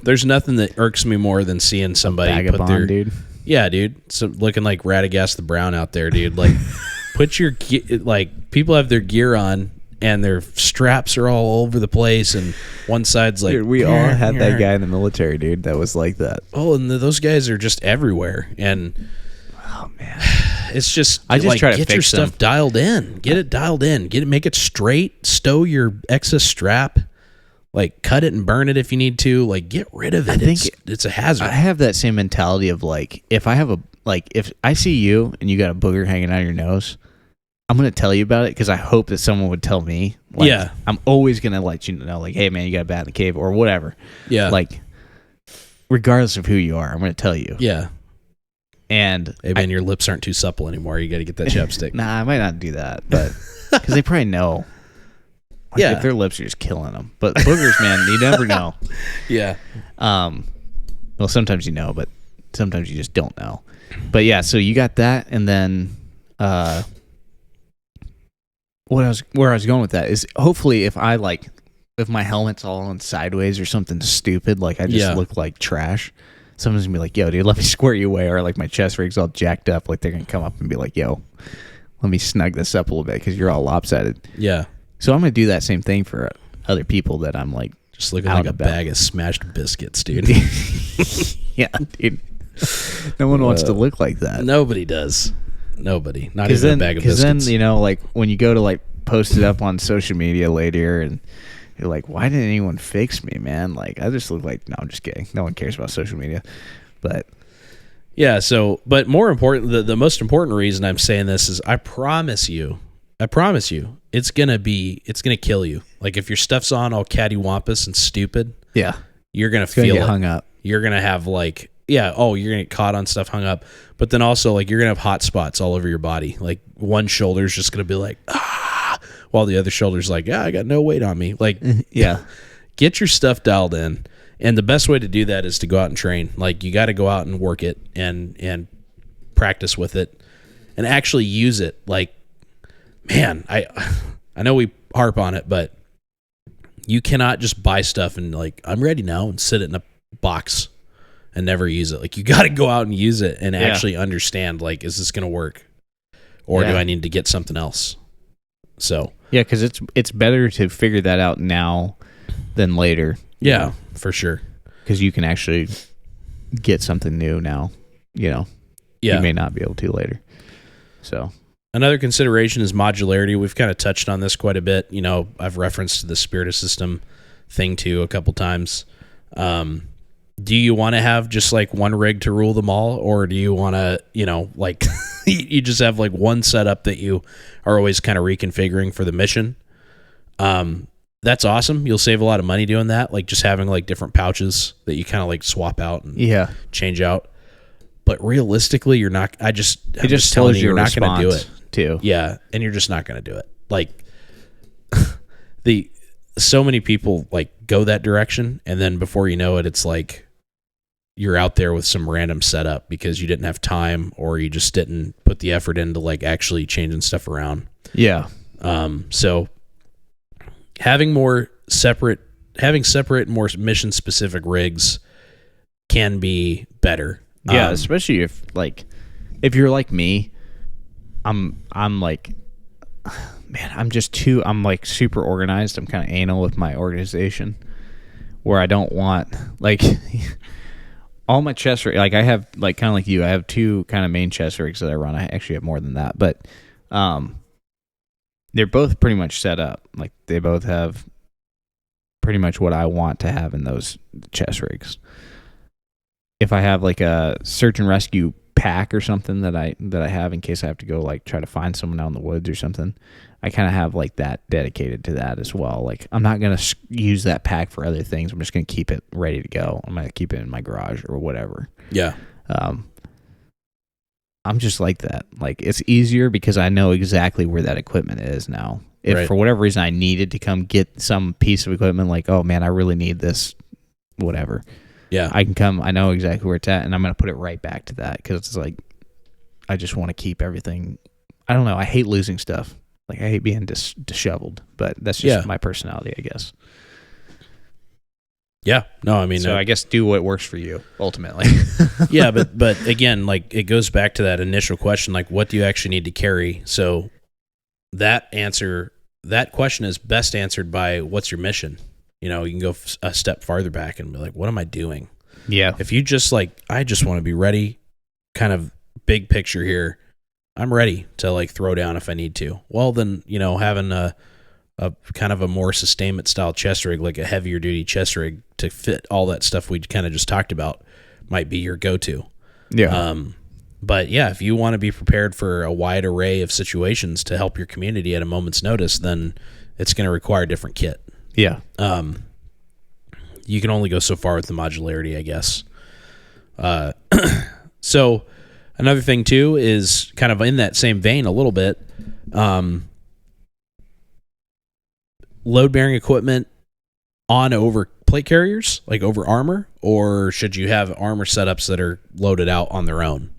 There's nothing that irks me more than seeing somebody put their dude. Yeah, dude. So looking like Radagast the Brown out there, dude. Like put your like people have their gear on and their straps are all over the place and one side's like dude, we all had that guy in the military, dude, that was like that. Oh, and those guys are just everywhere and oh man. It's just I just like, try to get fix your stuff them. dialed in. Get it dialed in. Make it straight. Stow your excess strap. Like cut it and burn it if you need to. Like get rid of it. I think it's a hazard. I have that same mentality of like if I see you and you got a booger hanging out of your nose, I'm gonna tell you about it because I hope that someone would tell me. Like, yeah, I'm always gonna let you know, like, hey man, you got a bat in the cave or whatever. Yeah, like regardless of who you are, I'm gonna tell you. Yeah. And hey man, your lips aren't too supple anymore. You got to get that chapstick. Nah, I might not do that, but because they probably know. Like, yeah, if their lips are just killing them. But boogers, man, you never know. Yeah. Well, sometimes you know, but sometimes you just don't know. But yeah, so you got that, and then where I was going with that is hopefully if my helmet's all on sideways or something stupid, like I just look like trash. Someone's gonna be like, yo, dude, let me square you away. Or like my chest rig's all jacked up. Like they're gonna come up and be like, yo, let me snug this up a little bit because you're all lopsided. Yeah. So I'm gonna do that same thing for other people that I'm like just looking like a bag of smashed biscuits, dude. Yeah, dude. No one wants to look like that. Nobody does. Nobody. Not even a bag of biscuits. Because then, you know, like when you go to like post it up on social media later and You're like, why didn't anyone fix me, man? Like, I just look like, no, I'm just kidding. No one cares about social media. But yeah. So, but more important, the most important reason I'm saying this is I promise you, it's gonna kill you. Like if your stuff's on all cattywampus and stupid, yeah, you're gonna it's gonna feel get it. hung up. You're gonna have like, yeah, oh, you're gonna get caught on stuff hung up, but then also like you're gonna have hot spots all over your body. Like one shoulder's just gonna be like, while the other shoulder's like, yeah, I got no weight on me. Like, yeah, get your stuff dialed in. And the best way to do that is to go out and train. Like you got to go out and work it and practice with it and actually use it. Like, man, I know we harp on it, but you cannot just buy stuff and like, I'm ready now, and sit it in a box and never use it. Like you got to go out and use it and actually understand, like, is this going to work, or do I need to get something else? So yeah, because it's better to figure that out now than later. Yeah, for sure. Because you can actually get something new now. You may not be able to later. So another consideration is modularity. We've kind of touched on this quite a bit. I've referenced the Spirit System thing too a couple times. Do you want to have just like one rig to rule them all, or do you want to, like you just have like one setup that you are always kind of reconfiguring for the mission? That's awesome. You'll save a lot of money doing that, like just having like different pouches that you kind of like swap out and change out. But realistically, you're not. It just tells you you're not going to do it too. Yeah, and you're just not going to do it. Like so many people like go that direction, and then before you know it, it's like you're out there with some random setup because you didn't have time, or you just didn't put the effort into like actually changing stuff around. Yeah. So having separate, more mission specific rigs can be better. Yeah, especially if you're like me, I'm like, man, I'm like super organized. I'm kind of anal with my organization, where I don't want like all my chest rigs. Like I have like kind of like you, I have two kind of main chest rigs that I run. I actually have more than that, but they're both pretty much set up. Like they both have pretty much what I want to have in those chest rigs. If I have like a search and rescue pack or something that I have in case I have to go like try to find someone out in the woods or something, I kind of have like that dedicated to that as well. Like I'm not going to use that pack for other things. I'm just going to keep it ready to go. I'm going to keep it in my garage or whatever. Yeah. I'm just like that. Like it's easier because I know exactly where that equipment is now. If for whatever reason I needed to come get some piece of equipment, like, oh man, I really need this, whatever. Yeah. I can come, I know exactly where it's at, and I'm going to put it right back to that because it's like, I just want to keep everything. I don't know. I hate losing stuff. Like I hate being disheveled, but that's just my personality, I guess. Yeah. No, I mean, so I guess do what works for you ultimately. Yeah. But again, like it goes back to that initial question, like what do you actually need to carry? So that question is best answered by what's your mission? You can go a step farther back and be like, what am I doing? Yeah. If you just like, I just want to be ready, kind of big picture here, I'm ready to like throw down if I need to. Well, then, having a kind of a more sustainment style chest rig, like a heavier duty chest rig to fit all that stuff we kind of just talked about might be your go-to. Yeah. But yeah, if you want to be prepared for a wide array of situations to help your community at a moment's notice, then it's going to require different kit. Yeah. You can only go so far with the modularity, I guess. So another thing too is kind of in that same vein a little bit. Load bearing equipment on over plate carriers, like over armor, or should you have armor setups that are loaded out on their own?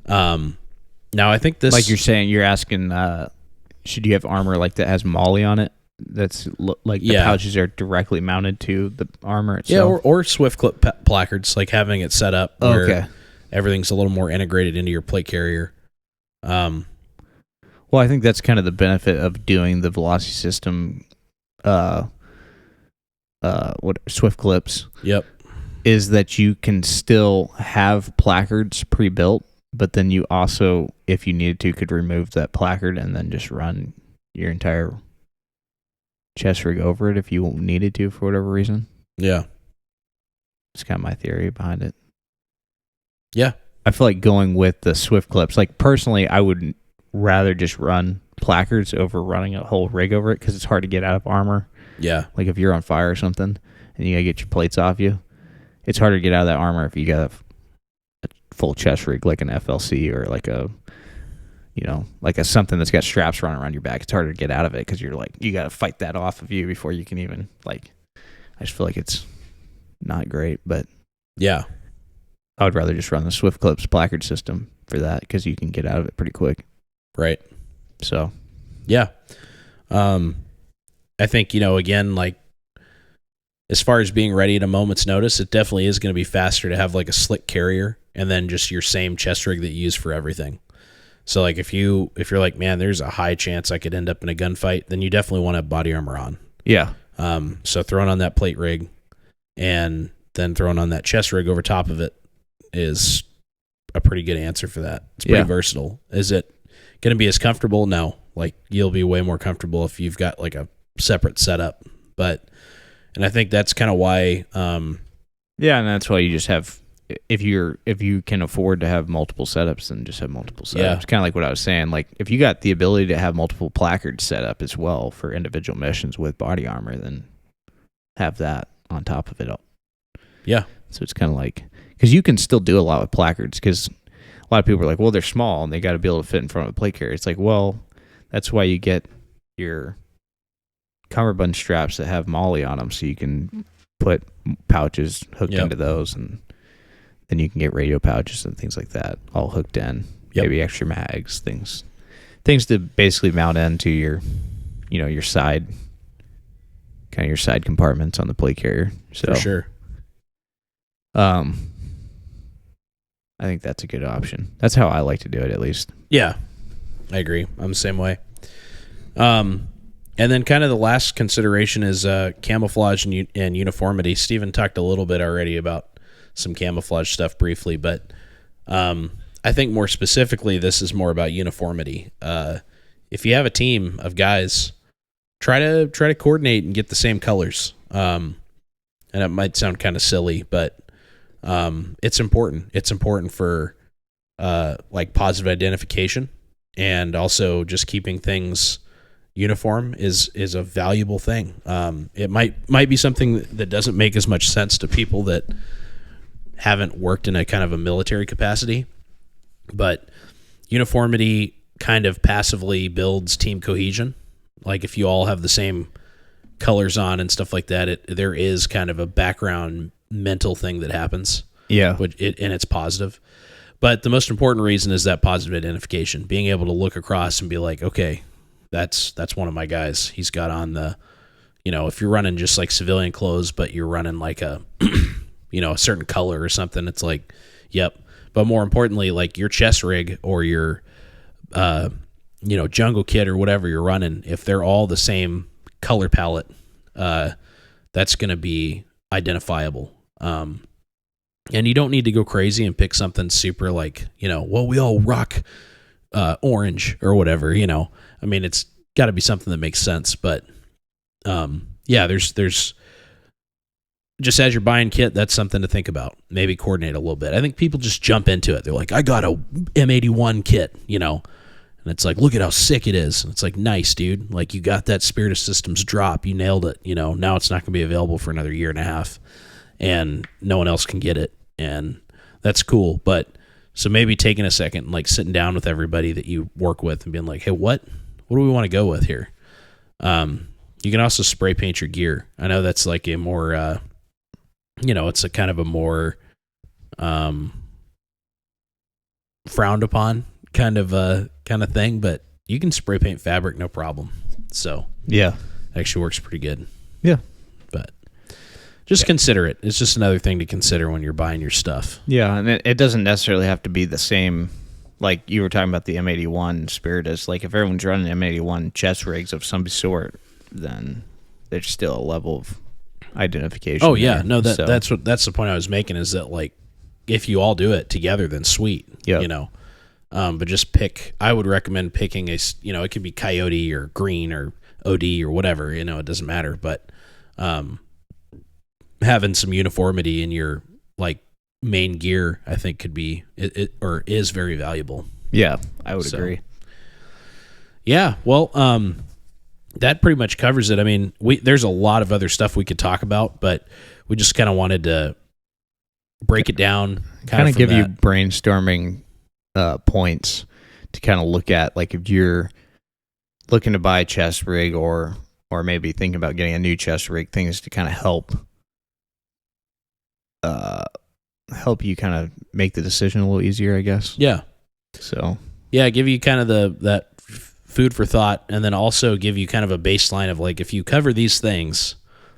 Now I think this, like you're saying, you're asking, should you have armor like that has MOLLE on it? That's like the pouches are directly mounted to the armor itself. Yeah, or swift clip placards, like having it set up where everything's a little more integrated into your plate carrier. Well, I think that's kind of the benefit of doing the velocity system. What swift clips? Yep, is that you can still have placards pre-built, but then you also, if you needed to, could remove that placard and then just run your entire chest rig over it if you needed to for whatever reason. Yeah. It's kind of my theory behind it. Yeah. I feel like going with the Swift clips. Like personally, I would rather just run placards over running a whole rig over it because it's hard to get out of armor. Yeah. Like if you're on fire or something and you gotta get your plates off you, it's harder to get out of that armor if you got a full chest rig like an FLC or like a, you know, like a something that's got straps running around your back. It's harder to get out of it because you're like, you got to fight that off of you before you can even, like, I just feel like it's not great, but yeah, I would rather just run the Swift Clips placard system for that because you can get out of it pretty quick. Right. So, yeah. I think, you know, again, like, as far as being ready at a moment's notice, it definitely is going to be faster to have like a slick carrier and then just your same chest rig that you use for everything. So like if you're like, man, there's a high chance I could end up in a gunfight, then you definitely want to have body armor on. yeah. So throwing on that plate rig and then throwing on that chest rig over top of it is a pretty good answer for that. It's pretty versatile. Is it going to be as comfortable? No. Like you'll be way more comfortable if you've got like a separate setup. And I think that's kind of why. Yeah, and that's why you just have, if you can afford to have multiple setups, then just have multiple setups. Yeah. Kind of like what I was saying. Like if you got the ability to have multiple placards set up as well for individual missions with body armor, then have that on top of it all. Yeah. So it's kind of like, because you can still do a lot with placards, because a lot of people are like, well, they're small and they got to be able to fit in front of a plate carrier. It's like, well, that's why you get your cummerbund straps that have MOLLE on them, so you can put pouches hooked into those, and then you can get radio pouches and things like that all hooked in. Maybe extra mags, things to basically mount into your, you know, your side compartments on the plate carrier. So for sure. I think that's a good option. That's how I like to do it, at least. Yeah, I agree. I'm the same way. And then kind of the last consideration is camouflage and uniformity. Steven talked a little bit already about some camouflage stuff briefly, but I think more specifically, this is more about uniformity. If you have a team of guys, try to coordinate and get the same colors. And it might sound kind of silly, but it's important. It's important for like positive identification, and also just keeping things uniform is a valuable thing. It might be something that doesn't make as much sense to people that haven't worked in a kind of a military capacity, but uniformity kind of passively builds team cohesion. Like if you all have the same colors on and stuff like that, there is kind of a background mental thing that happens. Yeah. And it's positive. But the most important reason is that positive identification, being able to look across and be like, okay, that's one of my guys. He's got on the, you know, if you're running just like civilian clothes, but you're running like a, you know, a certain color or something, it's like, yep. But more importantly, like your chest rig or your, you know, jungle kit or whatever you're running, if they're all the same color palette, that's going to be identifiable. And you don't need to go crazy and pick something super like, you know, well, we all rock orange or whatever, you know. I mean, it's got to be something that makes sense, but yeah, there's just as you're buying kit, that's something to think about. Maybe coordinate a little bit. I think people just jump into it. They're like, I got a M81 kit, you know, and it's like, look at how sick it is. And it's like, nice, dude. Like you got that Spirit of Systems drop. You nailed it. You know, now it's not going to be available for another year and a half, and no one else can get it. And that's cool. But so maybe taking a second and like sitting down with everybody that you work with and being like, hey, what do we want to go with here? You can also spray paint your gear. I know that's like a more, you know, it's a kind of a more frowned upon kind of thing, but you can spray paint fabric, no problem. So yeah, actually works pretty good. Yeah. But just consider it. It's just another thing to consider when you're buying your stuff. Yeah, and it doesn't necessarily have to be the same. Like you were talking about the M81 Spiritus. Like if everyone's running M81 chest rigs of some sort, then there's still a level of identification. Oh yeah, there. no, that's the point I was making, is that like if you all do it together, then sweet. Yeah, you know. But just I would recommend picking a, you know, it could be coyote or green or OD or whatever, it doesn't matter. But having some uniformity in your like main gear, I think could be or is very valuable. Yeah, I would agree. Yeah, well, that pretty much covers it. I mean, there's a lot of other stuff we could talk about, but we just kind of wanted to break it down. Kind of give you brainstorming points to kind of look at, like if you're looking to buy a chest rig or maybe thinking about getting a new chest rig, things to kind of help you kind of make the decision a little easier, I guess. Yeah. So yeah, give you kind of that food for thought, and then also give you kind of a baseline of like, if you cover these things,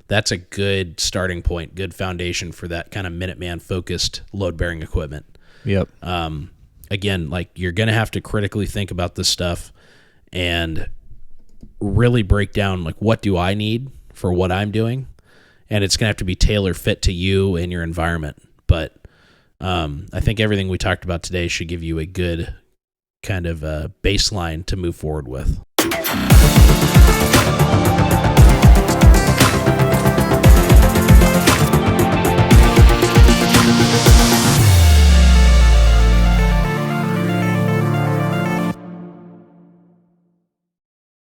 that's a good starting point, good foundation for that kind of Minuteman focused load bearing equipment. Yep. Again, like you're going to have to critically think about this stuff and really break down like, what do I need for what I'm doing? And it's going to have to be tailor fit to you and your environment. But I think everything we talked about today should give you a good kind of baseline to move forward with.